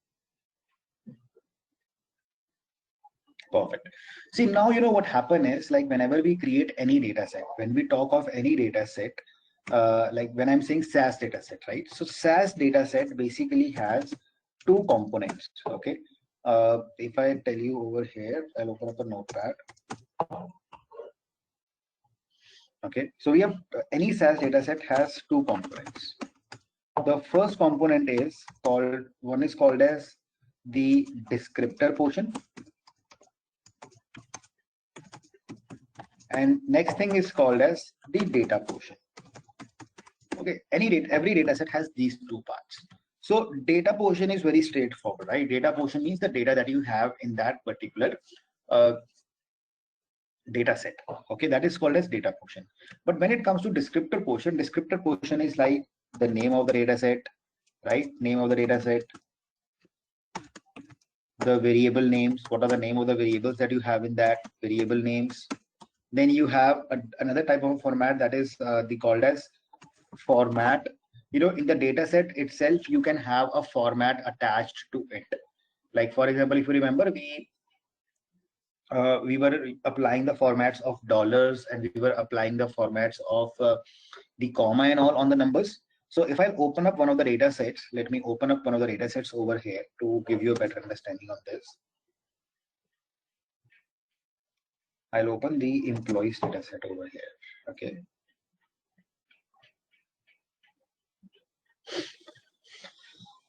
Perfect. See, now you know what happen is, like whenever we create any data set, when we talk of any data set, like when I'm saying SAS data set, right? So SAS data set basically has two components. Okay. If I tell you over here, I'll open up a notepad. Okay, so we have any SAS data set has two components. The first component is called, one is called as the descriptor portion, and next thing is called as the data portion. Okay, every data set has these two parts. So data portion is very straightforward, right? Data portion means the data that you have in that particular data set. Okay, that is called as data portion. But when it comes to descriptor portion is like the name of the data set, right? Name of the data set, the variable names, what are the name of the variables that you have in that variable names. Then you have another type of format that is called as format. You know, in the data set itself, you can have a format attached to it. Like for example, if you remember, we were applying the formats of dollars, and we were applying the formats of the comma and all on the numbers. So if I open up one of the data sets, let me open up one of the data sets over here to give you a better understanding of this. I'll open the employees data set over here. Okay.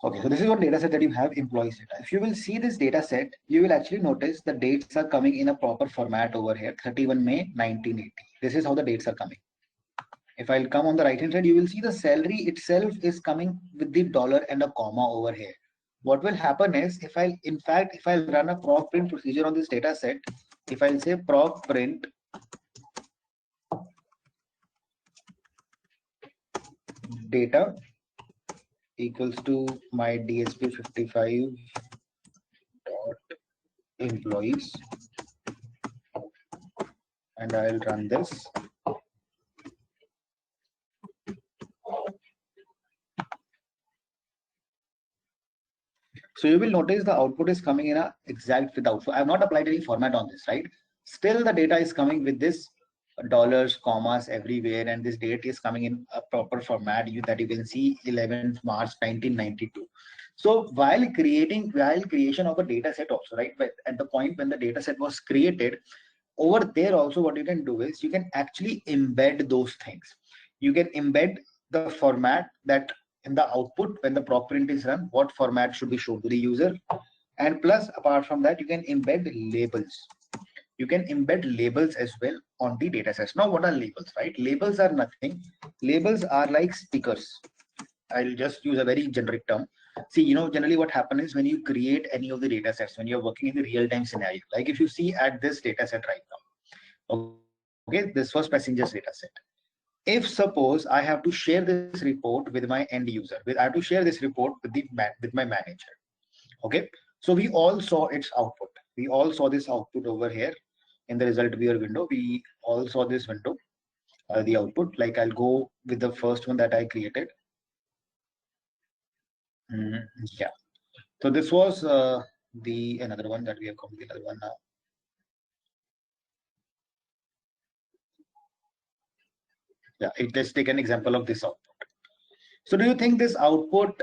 Okay, so this is what data set that you have, employees data. If you will see this data set, you will actually notice the dates are coming in a proper format over here, 31 May 1980. This is how the dates are coming. If I'll come on the right hand side, you will see the salary itself is coming with the dollar and a comma over here. What will happen is, if I'll run a proc print procedure on this data set, if I'll say proc print data equals to my DSP 55 dot employees, and I'll run this. So you will notice the output is coming in a exact without. So I have not applied any format on this, right? Still the data is coming with this dollars, commas everywhere, and this date is coming in a proper format that you can see 11th March 1992. So while creation of a data set also, right? But at the point when the data set was created, over there also what you can do is you can actually embed those things. You can embed the format that in the output when the proc print is run, what format should be shown to the user. And plus, apart from that, you can embed labels. You can embed labels as well on the data sets. Now, what are labels, right? Labels are nothing. Labels are like stickers. I'll just use a very generic term. See, you know, generally what happens is when you create any of the data sets, when you're working in the real-time scenario, like if you see at this data set right now, okay, this was passengers data set. If suppose I have to share this report with my end user, I have to share this report with my manager. Okay, so we all saw its output. We all saw this output over here in the result viewer window. We all saw this window, the output. Like I'll go with the first one that I created. Yeah. So this was the another one that we have come to the other one now. Yeah, let's take an example of this output. So do you think this output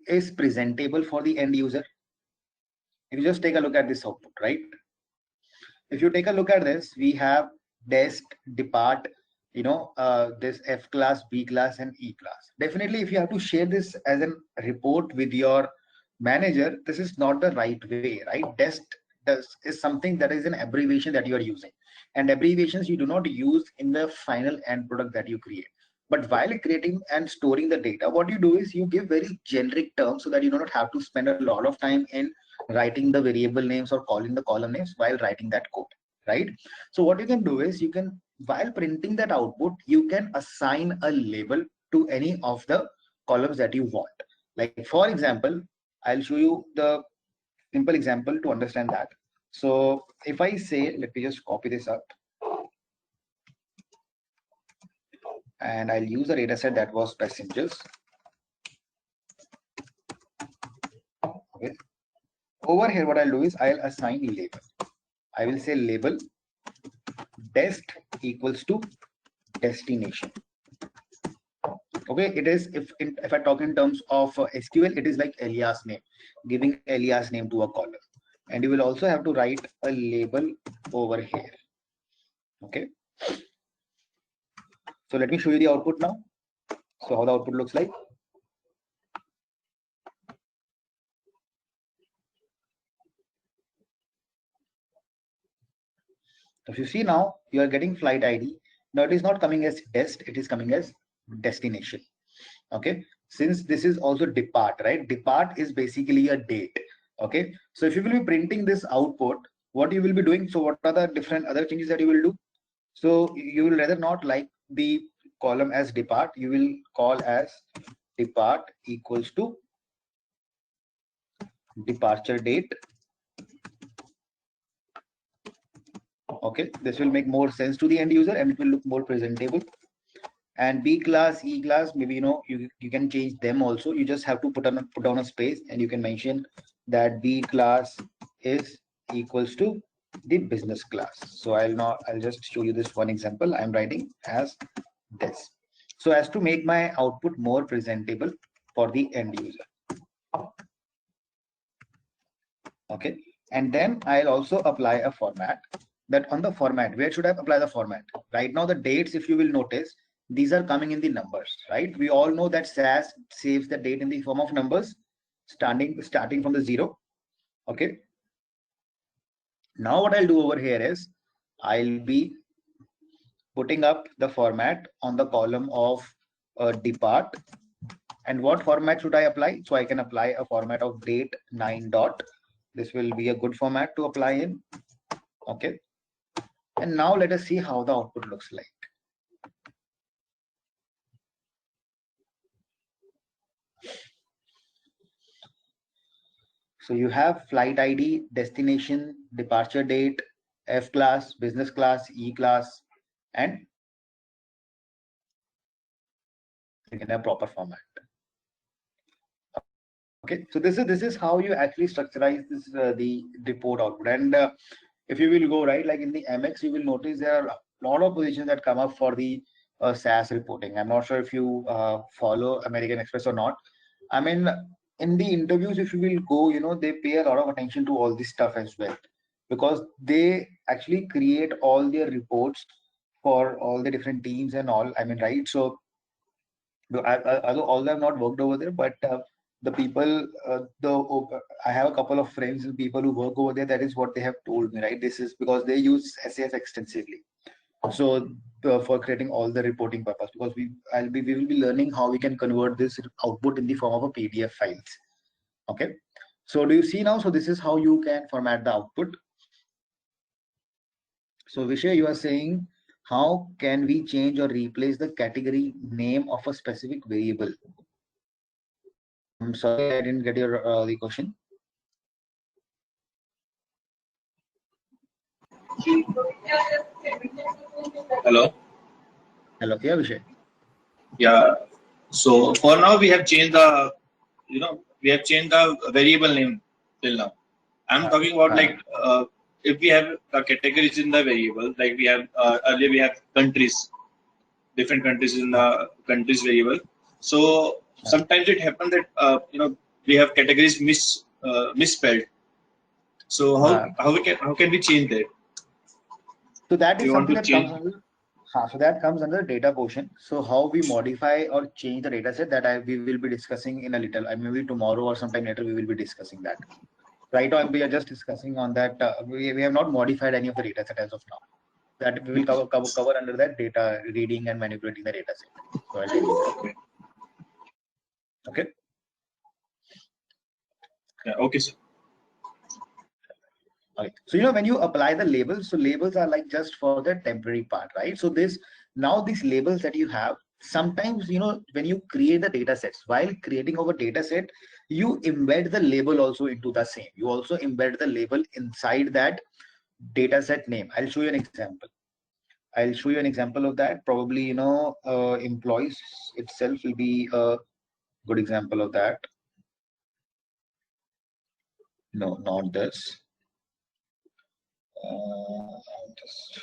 is presentable for the end user? If you just take a look at this output, right? If you take a look at this, we have desk, depart, you know, this F class, B class, and E class. Definitely, if you have to share this as a report with your manager, this is not the right way, right? Dest is something that is an abbreviation that you are using, and abbreviations you do not use in the final end product that you create. But while creating and storing the data, what you do is you give very generic terms so that you do not have to spend a lot of time in writing the variable names or calling the column names while writing that code, right? So what you can do is you can, while printing that output, you can assign a label to any of the columns that you want. Like for example, I'll show you the simple example to understand that. So if I say, let me just copy this up, and I'll use a data set that was passengers. Okay. Over here, what I'll do is I'll assign label. I will say label dest equals to destination. Okay, it is, if I talk in terms of SQL, it is like Elias name, giving Elias name to a column. And you will also have to write a label over here. Okay. So let me show you the output now. So how the output looks like. If you see now, you are getting flight ID. Now it is not coming as dest, it is coming as destination. Okay, since this is also depart, right? Depart is basically a date. Okay, so if you will be printing this output, what you will be doing, so what are the different other changes that you will do? So you will rather not like the column as depart, you will call as depart equals to departure date. Okay, this will make more sense to the end user and it will look more presentable. And B class, E class, maybe you can change them also. You just have to put down a space and you can mention that B class is equals to the business class. So I'll just show you this one example. I'm writing as this. So as to make my output more presentable for the end user. Okay, and then I'll also apply a format. That on the format, where should I apply the format? Right now the dates, if you will notice, these are coming in the numbers, right? We all know that SAS saves the date in the form of numbers, starting from the 0. Okay. Now what I'll do over here is I'll be putting up the format on the column of depart. And what format should I apply? So I can apply a format of date 9 dot. This will be a good format to apply in. Okay. And now let us see how the output looks like. So you have flight ID, destination, departure date, F class, business class, E class, and in a proper format. Okay, so this is how you actually structurize this the report output. And if you will go right, like in the MX, you will notice there are a lot of positions that come up for the SAS reporting. I'm not sure if you follow American Express or not. I mean, in the interviews, if you will go, they pay a lot of attention to all this stuff as well, because they actually create all their reports for all the different teams and all. I mean, right? So, although I've not worked over there, but the people, I have a couple of friends and people who work over there. That is what they have told me, right? This is because they use SAS extensively. So for creating all the reporting purpose, because we will be learning how we can convert this output in the form of a PDF files. Okay. So do you see now? So this is how you can format the output. So Vishay, you are saying, how can we change or replace the category name of a specific variable? I'm sorry, I didn't get your the question.
Hello.
Hello, yeah, Vishay.
Yeah. So for now we have changed the, variable name till now. I'm talking about like if we have categories in the variable, like we have earlier we have countries, different countries in the countries variable. So sometimes it happens that we have categories misspelled. So how can we change that?
So that is something that comes under. So that comes under data portion. So how we modify or change the data set that we will be discussing in a little. I mean, maybe tomorrow or sometime later we will be discussing that. Right now we are just discussing on that. We have not modified any of the data set as of now. That we will cover under that data reading and manipulating the data set. So I'll tell you that. Okay.
Yeah, okay, sir.
Okay. So when you apply the labels, so labels are like just for the temporary part, right? So these labels that you have, sometimes when you create the data sets, while creating our data set, you embed the label also into the same. You also embed the label inside that data set name. I'll show you an example. I'll show you an example of that. Probably employees itself will be a good example of that. No, not this. Just,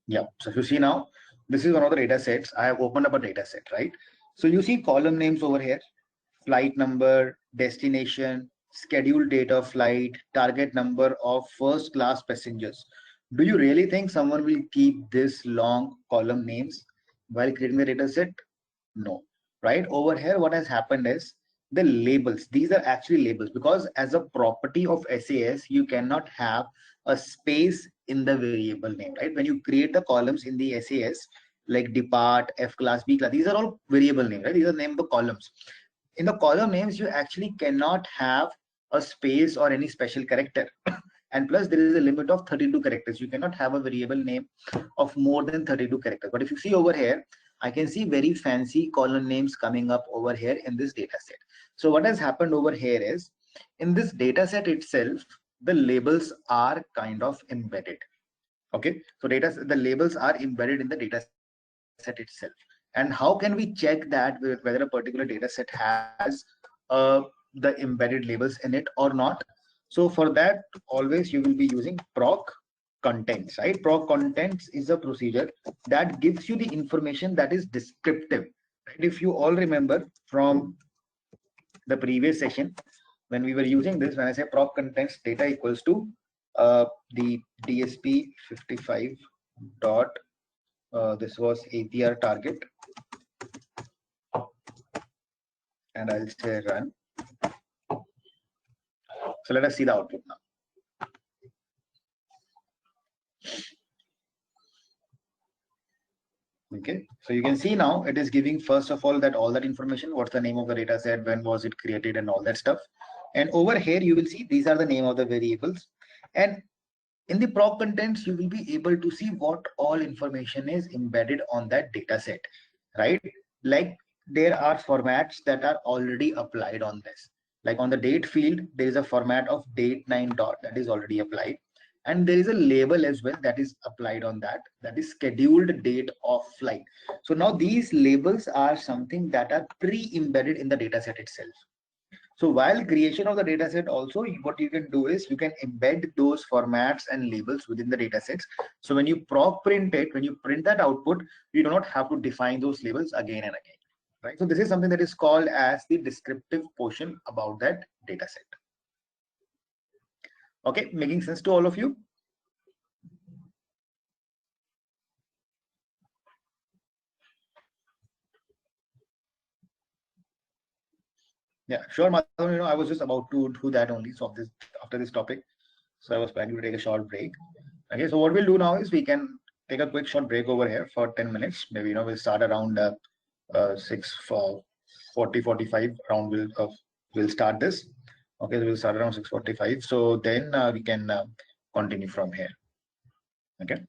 yeah. So if you see now, this is one of the data sets. I have opened up a data set, right? So you see column names over here, flight number, destination, scheduled date of flight, target number of first class passengers. Do you really think someone will keep this long column names while creating the data set? No, right? Over here, what has happened is the labels. These are actually labels because as a property of SAS, you cannot have a space in the variable name, right? When you create the columns in the SAS, like depart, F class, B class, these are all variable names, right? These are named the columns. In the column names, you actually cannot have a space or any special character. And plus, there is a limit of 32 characters. You cannot have a variable name of more than 32 characters. But if you see over here, I can see very fancy column names coming up over here in this data set. So what has happened over here is, in this data set itself, the labels are kind of embedded. Okay, so the labels are embedded in the data set itself. And how can we check that whether a particular data set has the embedded labels in it or not? So for that, always you will be using proc contents, right? Proc contents is a procedure that gives you the information that is descriptive. Right? If you all remember from the previous session, when we were using this, when I say proc contents data equals to the DSP 55 dot this was APR target, and I'll say run. So let us see the output now. Okay, so you can see now it is giving first of all that all that information, what's the name of the data set, when was it created, and all that stuff. And over here you will see these are the name of the variables. And in the proc contents, you will be able to see what all information is embedded on that data set, right? Like there are formats that are already applied on this. Like on the date field, there is a format of date 9 dot that is already applied. And there is a label as well that is applied on that is scheduled date of flight. So now these labels are something that are pre-embedded in the data set itself. So while creation of the data set also, what you can do is you can embed those formats and labels within the data sets. So when you proc print it, when you print that output, you do not have to define those labels again and again, right? So this is something that is called as the descriptive portion about that data set. Okay, making sense to all of you? Yeah, sure, Madhav. I was just about to do that only. So after this topic, so I was planning to take a short break. Okay, so what we'll do now is we can take a quick short break over here for 10 minutes. Maybe we'll start around 6:45 around. We'll start this. Okay, so we'll start around 6:45. So then we can continue from here. Okay.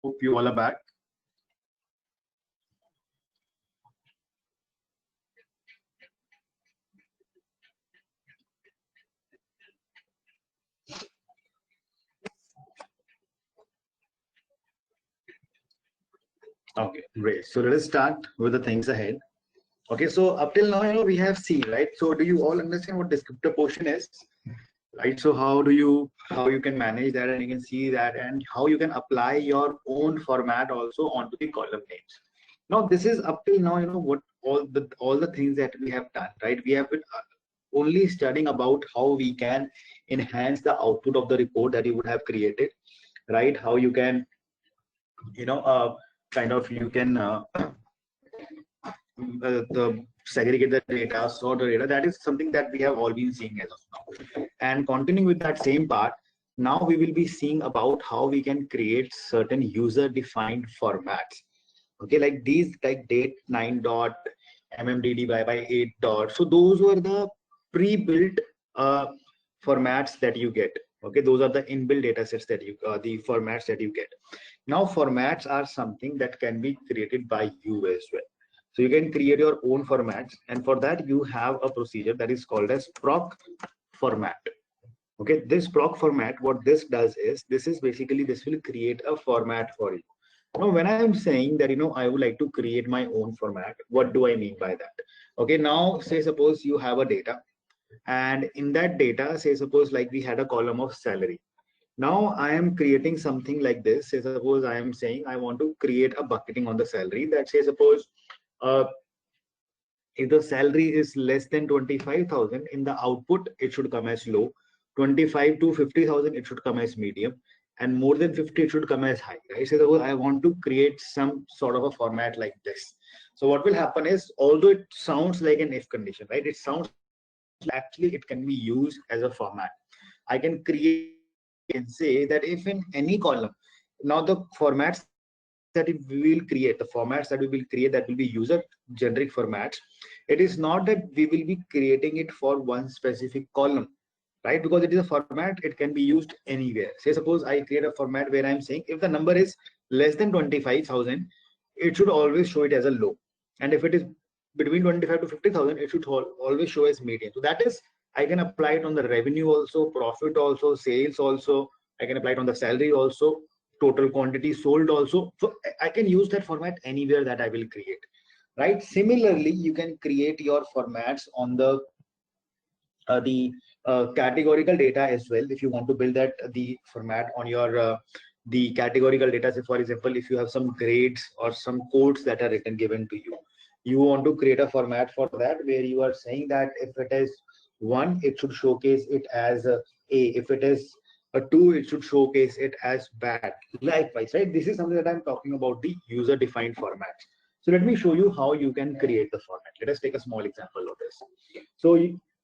Hope you all are back. Okay, great. So let us start with the things ahead. Okay, so up till now, we have seen, right? So do you all understand what descriptor portion is? Right, so how you can manage that, and you can see that, and how you can apply your own format also onto the column names. Now this is up till now, what all the things that we have done, right? We have been only studying about how we can enhance the output of the report that you would have created, right? How you can you can segregate the data, sort the data. That is something that we have all been seeing as of now. And continuing with that same part, now we will be seeing about how we can create certain user-defined formats. Okay, like these, like date 9 dot, mmdd by 8 dot. So those were the pre-built formats that you get. Okay, those are the inbuilt data sets that you the formats that you get. Now formats are something that can be created by you as well. So you can create your own formats, and for that you have a procedure that is called as proc format. Okay, this proc format, what this does is, this will create a format for you. Now when I am saying that I would like to create my own format, what do I mean by that? Okay, now say suppose you have a data, and in that data, say suppose like we had a column of salary. Now I am creating something like this. Say suppose I am saying I want to create a bucketing on the salary, that say suppose if the salary is less than 25,000, in the output it should come as low. 25 to 50,000 it should come as medium, and more than 50 it should come as high, right? So suppose I want to create some sort of a format like this. So what will happen is, although it sounds like an if condition, right? It sounds actually it can be used as a format. I can create and say that if in any column, now the formats that we will create, that will be user generic formats. It is not that we will be creating it for one specific column, right? Because it is a format, it can be used anywhere. Say suppose I create a format where I'm saying if the number is less than 25,000, it should always show it as a low, and if it is between 25 to 50,000, it should always show as median. So that is, I can apply it on the revenue also, profit also, sales also. I can apply it on the salary also, total quantity sold also. So I can use that format anywhere that I will create, right? Similarly, you can create your formats on the categorical data as well. If you want to build that the format on your the categorical data, say for example, if you have some grades or some codes that are written given to you, you want to create a format for that where you are saying that if it is 1, it should showcase it as a if it is a 2, it should showcase it as bad. Likewise, right? This is something that I'm talking about, the user defined formats. So let me show you how you can create the format. Let us take a small example of this. So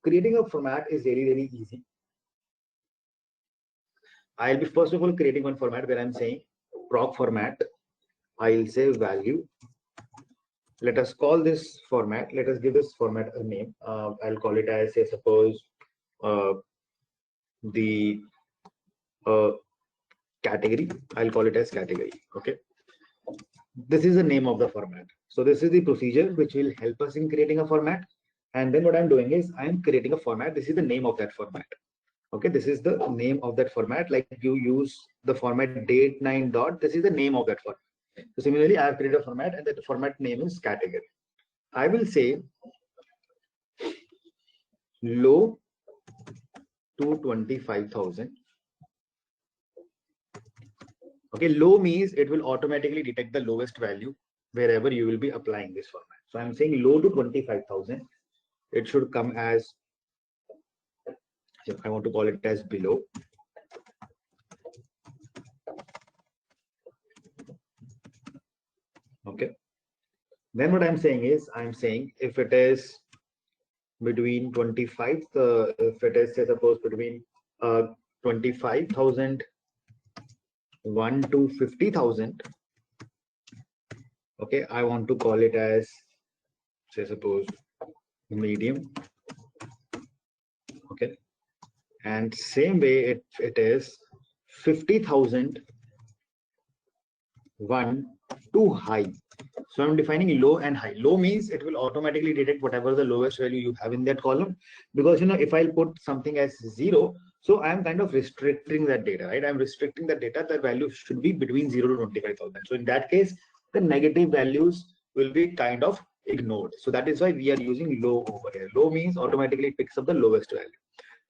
creating a format is really easy. I'll be first of all creating one format where I'm saying proc format. I'll say value. Let us call this format, let us give this format a name. I'll call it as, say suppose the category. I'll call it as category. Okay, this is the name of the format. So this is the procedure which will help us in creating a format. And then what I'm doing is I'm creating a format. This is the name of that format. Okay, this is the name of that format. Like you use the format date 9 dot, this is the name of that format. So similarly, I have created a format, and that format name is category. I will say low to 25,000. Okay, low means it will automatically detect the lowest value wherever you will be applying this format. So I'm saying low to 25,000. It should come as, I want to call it as below. Okay. Then what I'm saying is, I'm saying if it is between 25, if it is, say suppose between 25,000 1 to 50,000. Okay, I want to call it as, say suppose medium. Okay, and same way it is 50,000 1 to high. So I'm defining low and high. Low means it will automatically detect whatever the lowest value you have in that column, because if I'll put something as 0, so I'm kind of restricting that data, right? I'm restricting the data. The value should be between 0 to 25,000. So in that case, the negative values will be kind of ignored. So that is why we are using low over here. Low means automatically picks up the lowest value.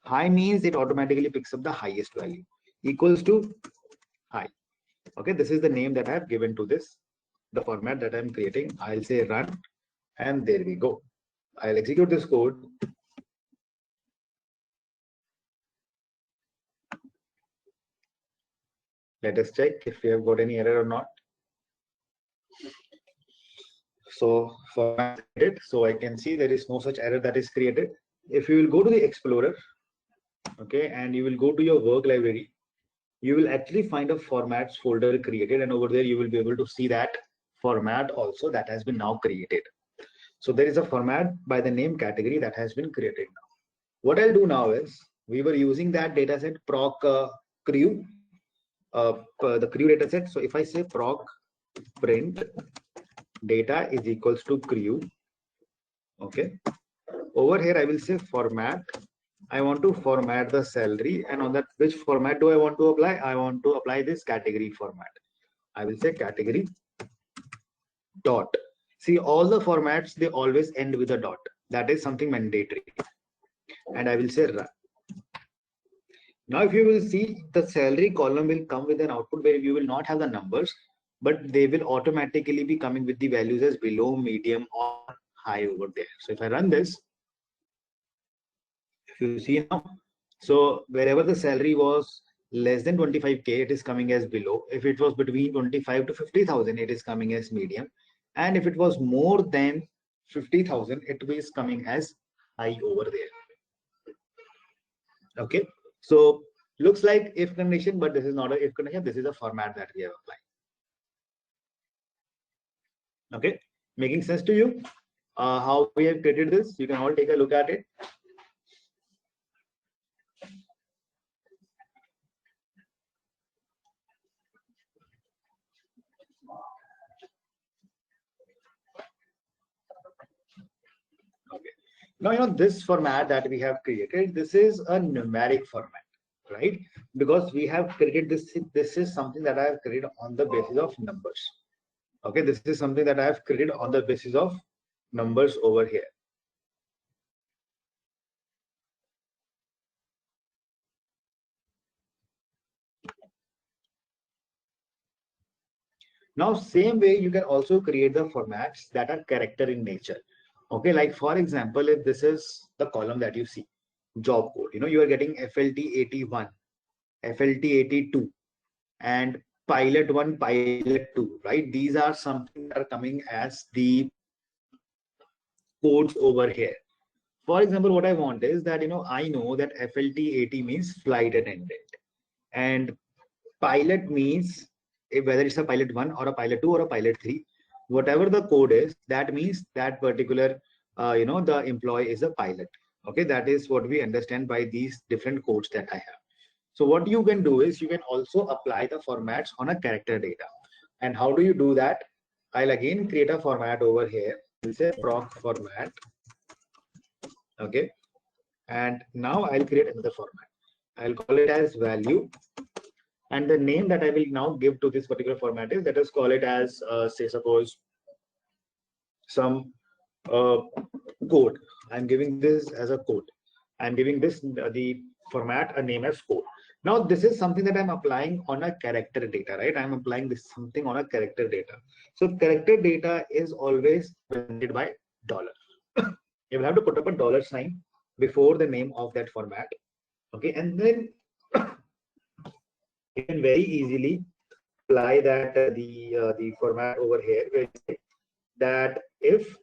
High means it automatically picks up the highest value. Equals to high. Okay, this is the name that I have given to this, the format that I'm creating. I'll say run, and there we go. I'll execute this code. Let us check if we have got any error or not. So format it, so I can see there is no such error that is created. If you will go to the Explorer, okay, and you will go to your work library, you will actually find a formats folder created, and over there you will be able to see that format also that has been now created. So there is a format by the name category that has been created now. What I'll do now is, we were using that dataset proc crew, the crew dataset. So if I say proc print data is equals to crew, okay, over here I will say format. I want to format the salary, and on that, which format do I want to apply? I want to apply this category format. I will say category dot. See, all the formats, they always end with a dot. That is something mandatory. And I will say run. Now, if you will see, the salary column will come with an output where you will not have the numbers, but they will automatically be coming with the values as below, medium, or high over there. So if I run this, if you see now, so wherever the salary was less than 25K, it is coming as below. If it was between 25 to 50,000, it is coming as medium. And if it was more than 50,000, it is coming as high over there. Okay, so looks like if condition, but this is not a if condition. This is a format that we have applied. Okay, making sense to you? How we have created this? You can all take a look at it. Now, this format that we have created, this is a numeric format, right? Because we have created this, this is something that I have created on the basis of numbers. Okay, this is something that I have created on the basis of numbers over here. Now, same way, you can also create the formats that are character in nature. Okay, like for example, if this is the column that you see, job code, you are getting FLT 81, FLT 82, and pilot 1, pilot 2, right? These are something that are coming as the codes over here. For example, what I want is that, I know that FLT 80 means flight attendant, and pilot means whether it's a pilot 1 or a pilot 2 or a pilot 3, whatever the code is, that means that particular, the employee is a pilot. Okay, that is what we understand by these different codes that I have. So what you can do is you can also apply the formats on a character data. And how do you do that? I'll again create a format over here. We'll say proc format. Okay, and now I'll create another format. I'll call it as value. And the name that I will now give to this particular format is, let us call it as, say, suppose some code. I'm giving this as a code. I'm giving this the format a name as code. Now, this is something that I'm applying on a character data, right? I'm applying this something on a character data. So character data is always represented by dollar. You will have to put up a dollar sign before the name of that format. Okay, and then you can very easily apply that the format over here, where that if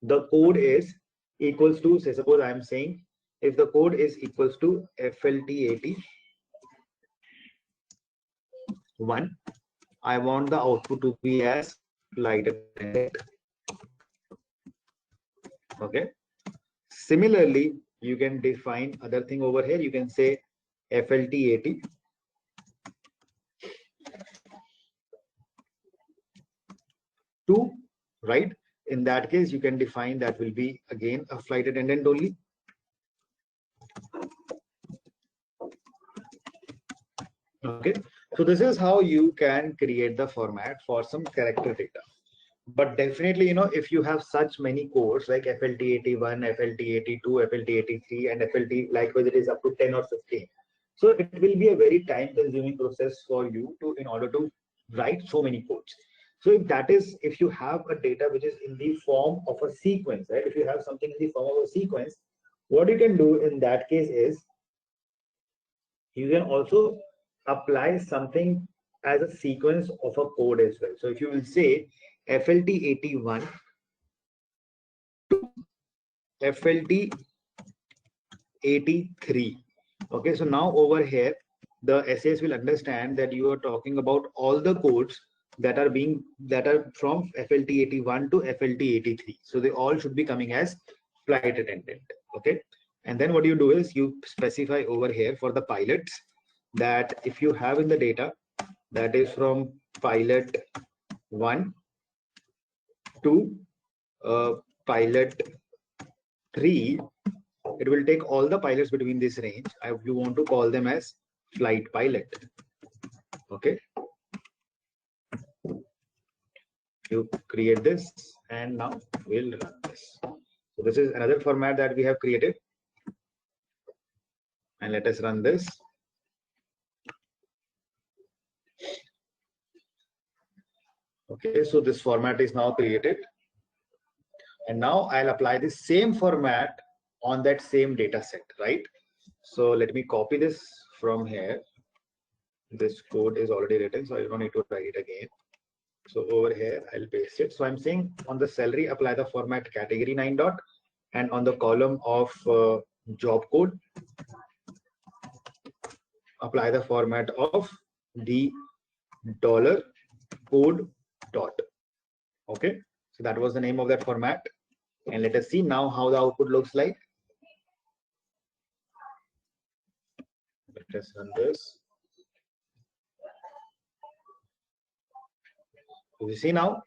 the code is equals to, say, suppose I'm saying if the code is equals to FLT 81, I want the output to be as flight attendant. Okay, similarly, you can define other thing over here. You can say FLT 80 2, right? In that case, you can define that will be again a flight attendant only. Okay, so this is how you can create the format for some character data. But definitely, you know, if you have such many codes like FLT81, FLT82, FLT83, and FLT, likewise, it is up to 10 or 15. So it will be a very time-consuming process for you to, in order to write so many codes. So if you have a data which is in the form of a sequence, right? If you have something in the form of a sequence, what you can do in that case is you can also apply something as a sequence of a code as well. So if you will say FLT81 to FLT83, okay, so now over here the SAS will understand that you are talking about all the codes that are from FLT81 to FLT83. So they all should be coming as flight attendant. Okay, and then what you do is you specify over here for the pilots that if you have in the data that is from pilot 1 to pilot 3, it will take all the pilots between this range. You want to call them as flight pilot. Okay, you create this and now we'll run this. So this is another format that we have created, and let us run this. Okay, so this format is now created, and now I'll apply the same format on that same data set, right? So let me copy this from here. This code is already written, so I don't need to write it again. So over here, I'll paste it. So I'm saying on the salary, apply the format category 9 dot, and on the column of job code, apply the format of the dollar code dot. Okay, so that was the name of that format, and let us see now how the output looks like. Let us run this. So you see now,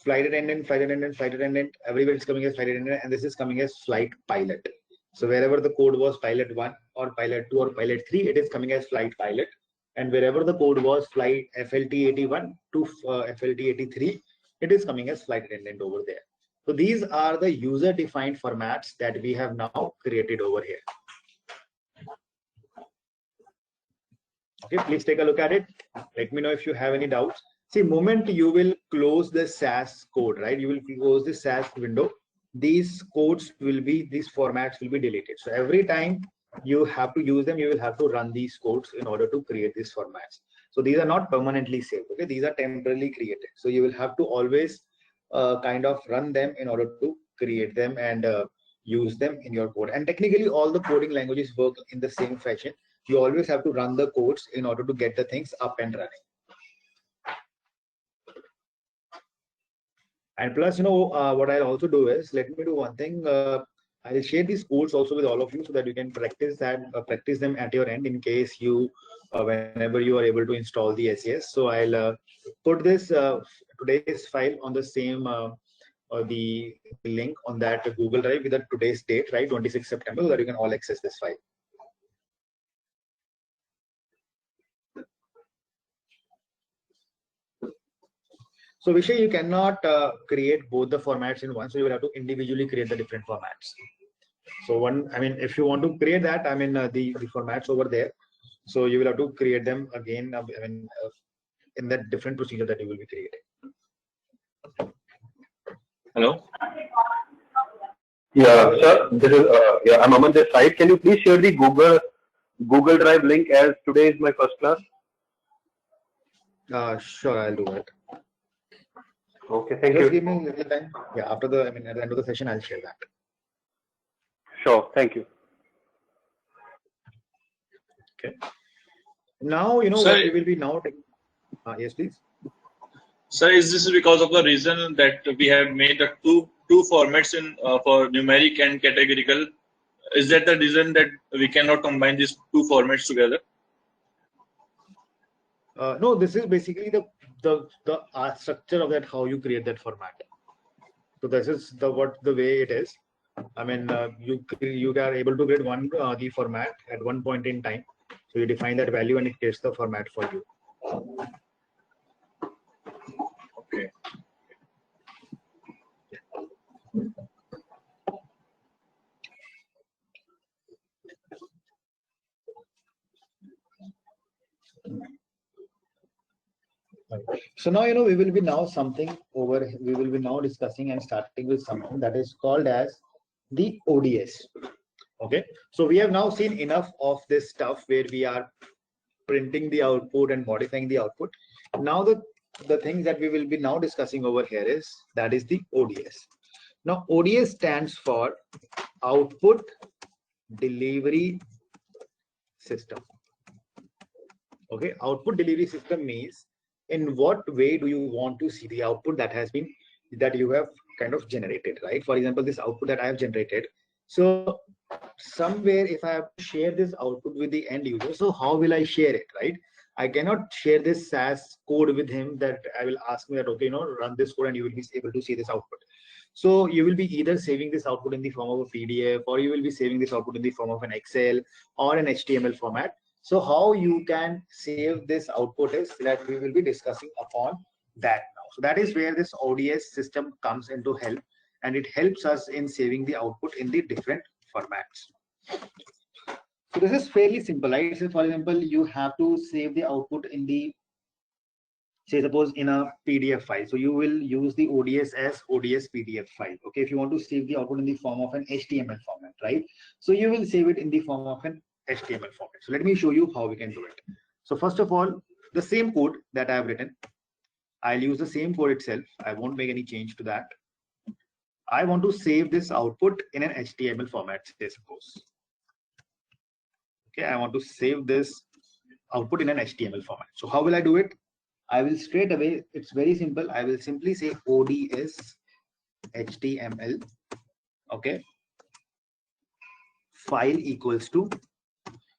flight attendant, flight attendant, flight attendant, everywhere is coming as flight attendant, and this is coming as flight pilot. So wherever the code was pilot 1 or pilot 2 or pilot 3, it is coming as flight pilot. And wherever the code was flight FLT81 to FLT83, it is coming as flight attendant over there. So these are the user defined formats that we have now created over here. Okay, please take a look at it. Let me know if you have any doubts. See, moment you will close the SAS code, right? You will close the SAS window. These codes will be, these formats will be deleted. So every time you have to use them, you will have to run these codes in order to create these formats. So these are not permanently saved. Okay, these are temporarily created. So you will have to always kind of run them in order to create them and use them in your code. And technically, all the coding languages work in the same fashion. You always have to run the codes in order to get the things up and running. And plus, you know, what I'll also do is, let me do one thing. I'll share these codes also with all of you so that you can practice that, practice them at your end in case you, whenever you are able to install the SAS. So I'll put this today's file on the same, the link on that Google Drive with the today's date, right, 26 September, so that you can all access this file. So Vishay, you cannot create both the formats in one, so you will have to individually create the different formats. So one, I mean, if you want to create that, I mean, the formats over there, so you will have to create them again, I mean, in that different procedure that you will be creating.
Hello?
Yeah, sir, this is, yeah, I'm Aman this side. Can you please share the Google Drive link, as today is my first class?
Sure, I'll do that.
Okay, thank
Just
you.
give me a little time. Yeah, after the, I mean, at the end of the session, I'll share that.
Sure, thank you.
Okay. Now, you know,
Sir,
what we will be now taking. Yes, please.
Sir, is this because of the reason that we have made the two formats in for numeric and categorical? Is that the reason that we cannot combine these two formats together?
No, this is basically the the structure of that, how you create that format. So this is the way it is. I mean, you are able to create the format at one point in time. So you define that value and it creates the format for you.
Okay.
So now, we will be now we will be now discussing and starting with something that is called as the ODS. Okay, so we have now seen enough of this stuff where we are printing the output and modifying the output. Now the things that we will be now discussing over here is the ODS. Now ODS stands for Output Delivery System. Okay, output delivery system means in what way do you want to see the output that you have kind of generated, right? For example, this output that I have generated. So somewhere if I have to share this output with the end user, so how will I share it, right? I cannot share this SAS code with him that I will ask me that, okay, run this code and you will be able to see this output. So you will be either saving this output in the form of a PDF, or you will be saving this output in the form of an Excel or an HTML format. So how you can save this output is that we will be discussing upon that now. So that is where this ODS system comes into help, and it helps us in saving the output in the different formats. So this is fairly simple, right? So for example, you have to save the output in the, say suppose in a PDF file. So you will use the ODS as ODS PDF file. Okay, if you want to save the output in the form of an HTML format, right? So you will save it in the form of an HTML format. So let me show you how we can do it. So first of all, the same code that I have written, I'll use the same code itself. I won't make any change to that. I want to save this output in an HTML format, say suppose. Okay, I want to save this output in an HTML format. So how will I do it? I will straight away, it's very simple. I will simply say ODS HTML, okay, file equals to,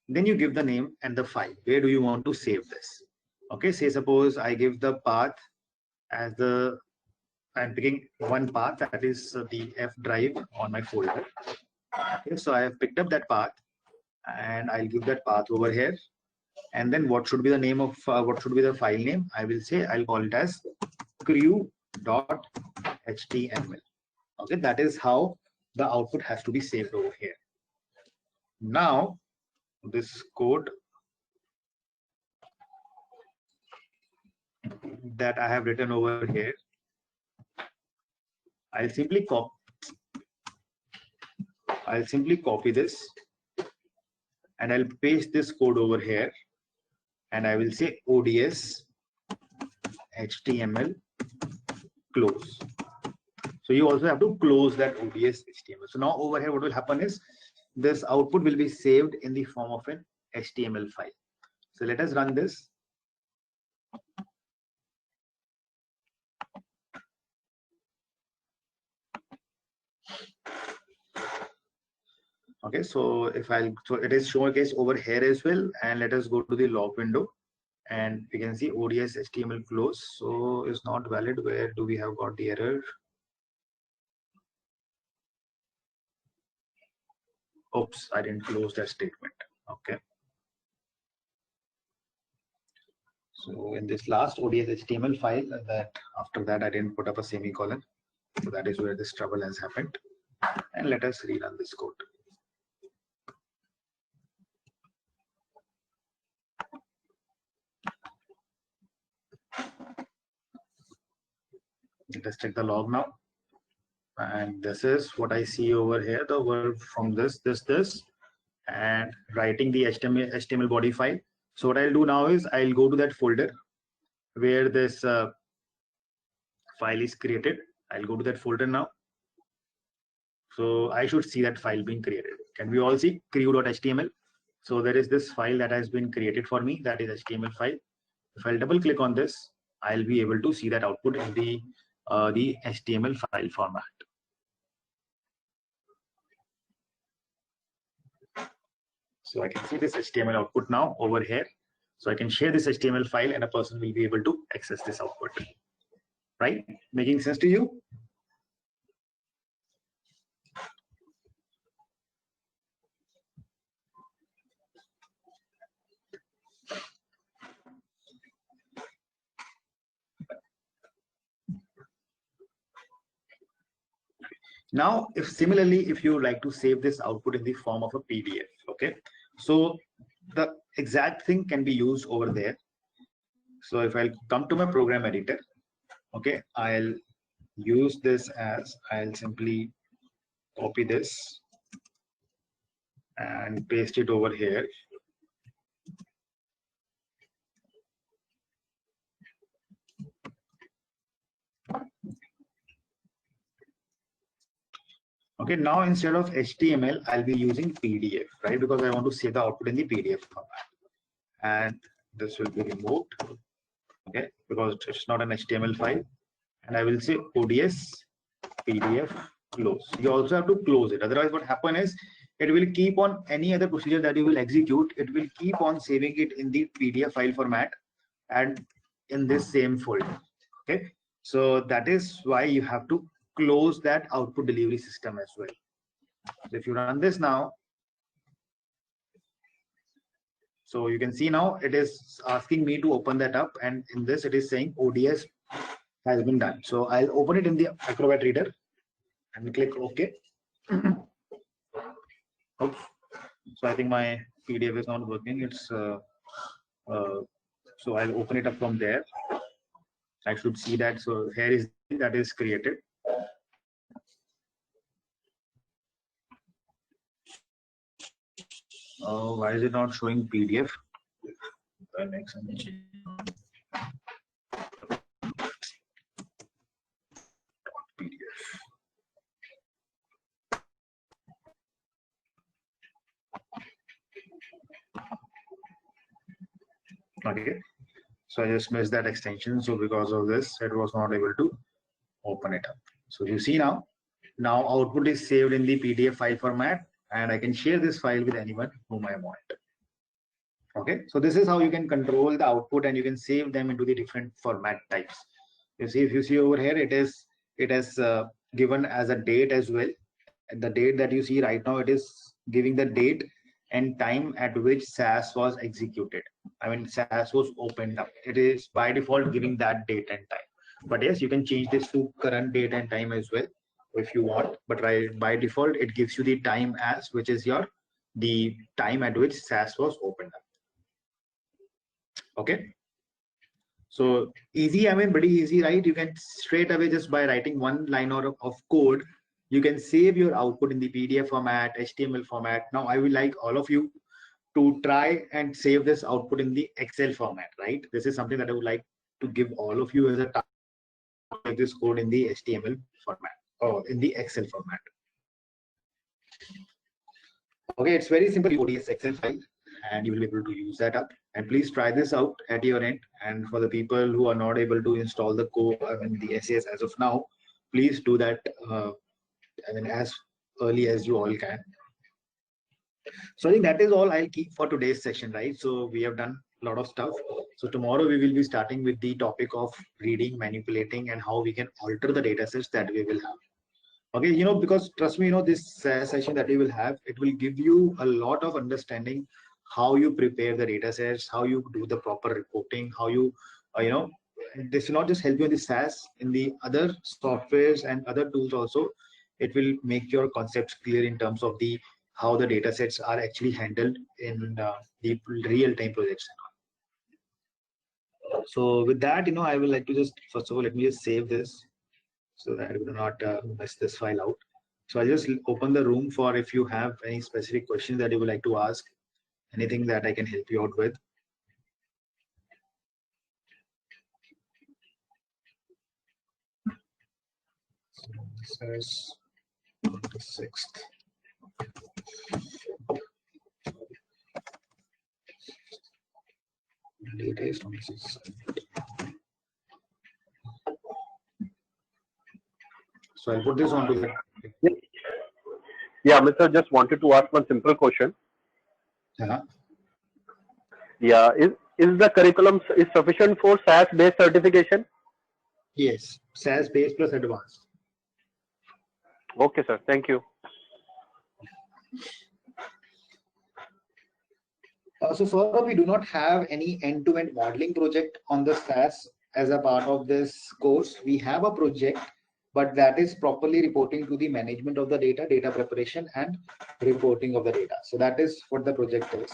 then you give the name and the file. Where do you want to save this? Okay, say suppose I give the path as I'm picking one path, that is the F drive on my folder. Okay, so I have picked up that path and I'll give that path over here. And then what should be the name of, what should be the file name? I will say, I'll call it as crew.html. Okay, that is how the output has to be saved over here. Now, this code that I have written over here, I'll simply copy this and I'll paste this code over here, and I will say ODS HTML close. So you also have to close that ODS HTML. So now over here, what will happen is this output will be saved in the form of an HTML file. So let us run this. Okay, so so it is showcased over here as well, and let us go to the log window, and we can see ODS HTML close. So it's not valid. Where do we have got the error? Oops, I didn't close that statement. Okay. So in this last ODS HTML file, that after that I didn't put up a semicolon. So that is where this trouble has happened. And let us rerun this code. Let us check the log now. And this is what I see over here, the verb from this, and writing the HTML body file. So what I'll do now is I'll go to that folder where this file is created. I'll go to that folder now. So I should see that file being created. Can we all see crew.html? So there is this file that has been created for me, that is HTML file. If I'll double click on this, I'll be able to see that output in the HTML file format. So I can see this HTML output now over here. So I can share this HTML file and a person will be able to access this output. Right? Making sense to you? Now, if similarly, if you like to save this output in the form of a PDF, okay, so the exact thing can be used over there. So if I'll come to my program editor, okay, I'll use this as, I'll simply copy this and paste it over here. Okay, now instead of HTML, I'll be using PDF, right? Because I want to save the output in the PDF format. And this will be removed, okay, because it's not an HTML file. And I will say ODS PDF close. You also have to close it. Otherwise, what happen is it will keep on any other procedure that you will execute. It will keep on saving it in the PDF file format and in this same folder. Okay, so that is why you have to close that output delivery system as well. So if you run this now, so you can see now it is asking me to open that up, and in this it is saying ODS has been done. So I'll open it in the Acrobat Reader and click OK. Oops. So I think my PDF is not working. It's so I'll open it up from there. I should see that. So here is that is created. Why is it not showing PDF? I'll make some change. PDF. Okay, so I just missed that extension. So because of this, it was not able to open it up. So you see now output is saved in the PDF file format, and I can share this file with anyone whom I want. Okay, so this is how you can control the output, and you can save them into the different format types. You see, if you see over here, it has given as a date as well. And the date that you see right now, it is giving the date and time at which SAS was executed. I mean, SAS was opened up. It is by default giving that date and time. But yes, you can change this to current date and time as well if you want. But right, by default, it gives you the time as, which is the time at which SAS was opened up. Okay. So easy, I mean, pretty easy, right? You can straight away, just by writing one line of code, you can save your output in the PDF format, HTML format. Now I would like all of you to try and save this output in the Excel format, right? This is something that I would like to give all of you as a task, like this code in the HTML format or in the Excel format. Okay, it's very simple. ODS Excel file, and you will be able to use that up. And please try this out at your end. And for the people who are not able to install the code, I mean the SAS as of now, please do that. I mean, as early as you all can. So I think that is all I'll keep for today's session, right? So we have done a lot of stuff. So tomorrow we will be starting with the topic of reading, manipulating, and how we can alter the data sets that we will have. Okay, you know, because trust me, you know, this session that we will have, it will give you a lot of understanding how you prepare the data sets, how you do the proper reporting, how you, you know, this will not just help you in the SAS, in the other softwares and other tools also. It will make your concepts clear in terms of the how the data sets are actually handled in the real-time projects. So with that, you know, I would like to just, first of all, let me just save this so that I will not mess this file out. So I'll just open the room for if you have any specific questions that you would like to ask, anything that I can help you out with. So this is 26th. Date is 26th. So I'll put this on to the.
Yeah, Mr. Just wanted to ask one simple question.
Uh-huh.
Yeah, is the curriculum is sufficient for SAS based certification?
Yes, SAS based plus advanced.
Okay, sir. Thank you.
So far, we do not have any end-to-end modeling project on the SAS as a part of this course. We have a project, but that is properly reporting to the management of the data, data preparation, and reporting of the data. So that is what the project is.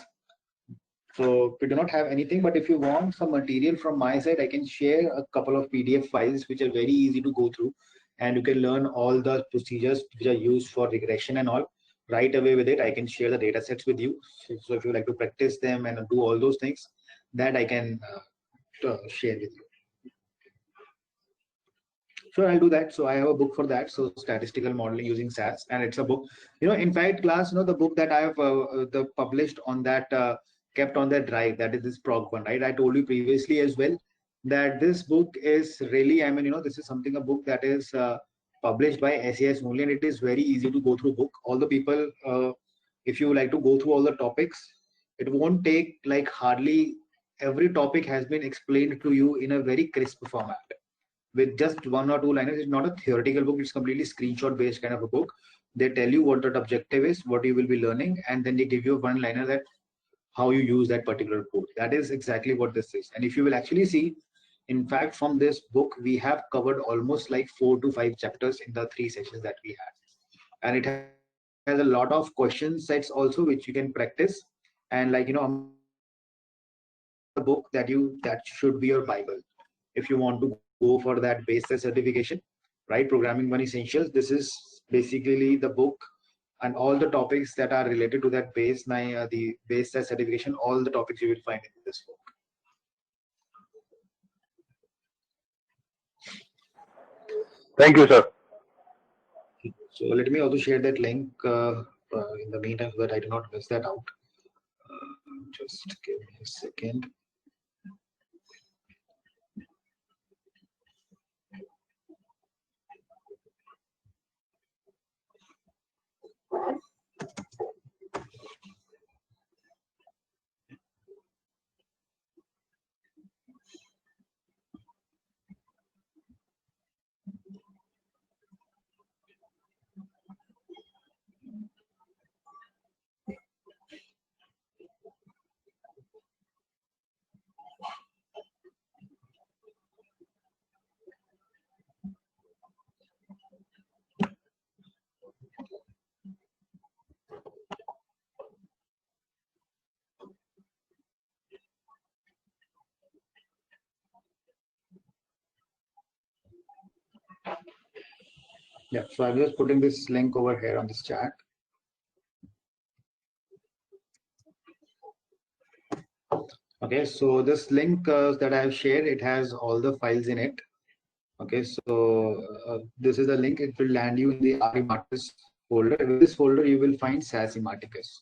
So we do not have anything, but if you want some material from my side, I can share a couple of PDF files which are very easy to go through, and you can learn all the procedures which are used for regression and all right away with it. I can share the data sets with you. So if you like to practice them and do all those things, that I can share with you. So I'll do that. So I have a book for that. So statistical modeling using SAS, and it's a book. In fact, class, the book that I have the published on that kept on that drive. That is this prog one, right? I told you previously as well that this book is really, I mean, this is something a book that is published by SAS only, and it is very easy to go through book. All the people, if you like to go through all the topics, it won't take like hardly every topic has been explained to you in a very crisp format with just one or two liners. It's not a theoretical book, it's completely screenshot based kind of a book. They tell you what the objective is, what you will be learning, and then they give you one liner that how you use that particular code. That is exactly what this is. And if you will actually see, in fact, from this book, we have covered almost like 4 to 5 chapters in the 3 sessions that we had. And it has a lot of question sets also, which you can practice. And like, the book that should be your Bible. If you want to go for that base test certification, right? Programming One Essentials. This is basically the book and all the topics that are related to that the base test certification. All the topics you will find in this book.
Thank you, sir.
So let me also share that link in the meantime so that I do not miss that out. Just give me a second. Yeah, so I'm just putting this link over here on this chat. Okay, so this link that I have shared, it has all the files in it. Okay, so this is the link. It will land you in the Arimatis folder. In this folder, you will find SAS Ematicus.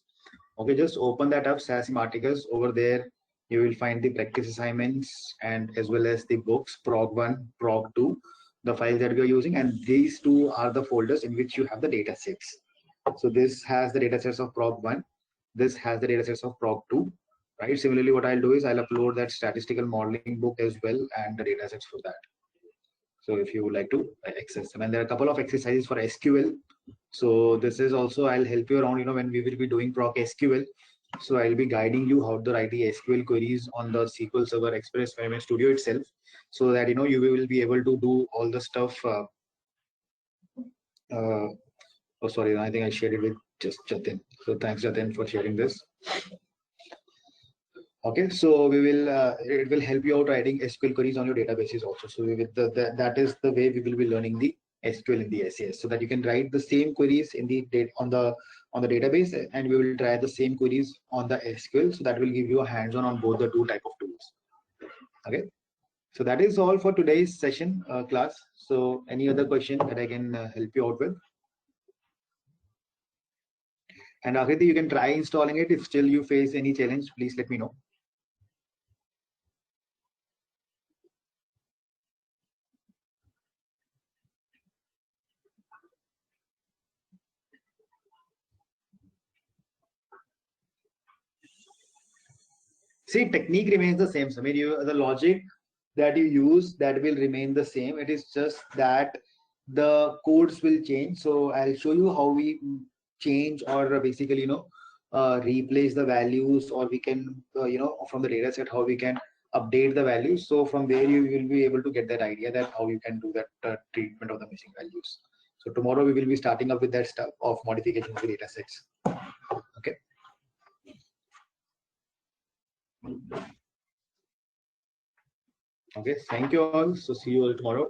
Okay, just open that up, SAS Ematicus. Over there, you will find the practice assignments and as well as the books, Prog 1, Prog 2, the files that we are using. And these two are the folders in which you have the data sets. So this has the data sets of Prog 1. This has the data sets of Prog 2. Right. Similarly, what I'll do is I'll upload that statistical modeling book as well and the data sets for that. So if you would like to access them, and there are a couple of exercises for SQL. So this is also, I'll help you around, when we will be doing proc SQL. So I'll be guiding you how to write the SQL queries on the SQL Server Express Framework Studio itself, so that, you will be able to do all the stuff. Oh, sorry, I think I shared it with just Jatin. So thanks, Jatin, for sharing this. Okay, so we will it will help you out writing SQL queries on your databases also. So that is the way we will be learning the SQL in the SAS, so that you can write the same queries in the on the database, and we will try the same queries on the SQL. So that will give you a hands-on on both the two type of tools. Okay, so that is all for today's session class. So any other question that I can help you out with? And Akriti, you can try installing it. If still you face any challenge, please let me know. See, technique remains the same. So, I mean, the logic that you use, that will remain the same. It is just that the codes will change. So I'll show you how we change, or basically, replace the values, or we can, from the data set, how we can update the values. So from there, you will be able to get that idea that how you can do that treatment of the missing values. So tomorrow we will be starting up with that stuff of modification of the data sets. Okay. Okay, thank you all. So see you all tomorrow.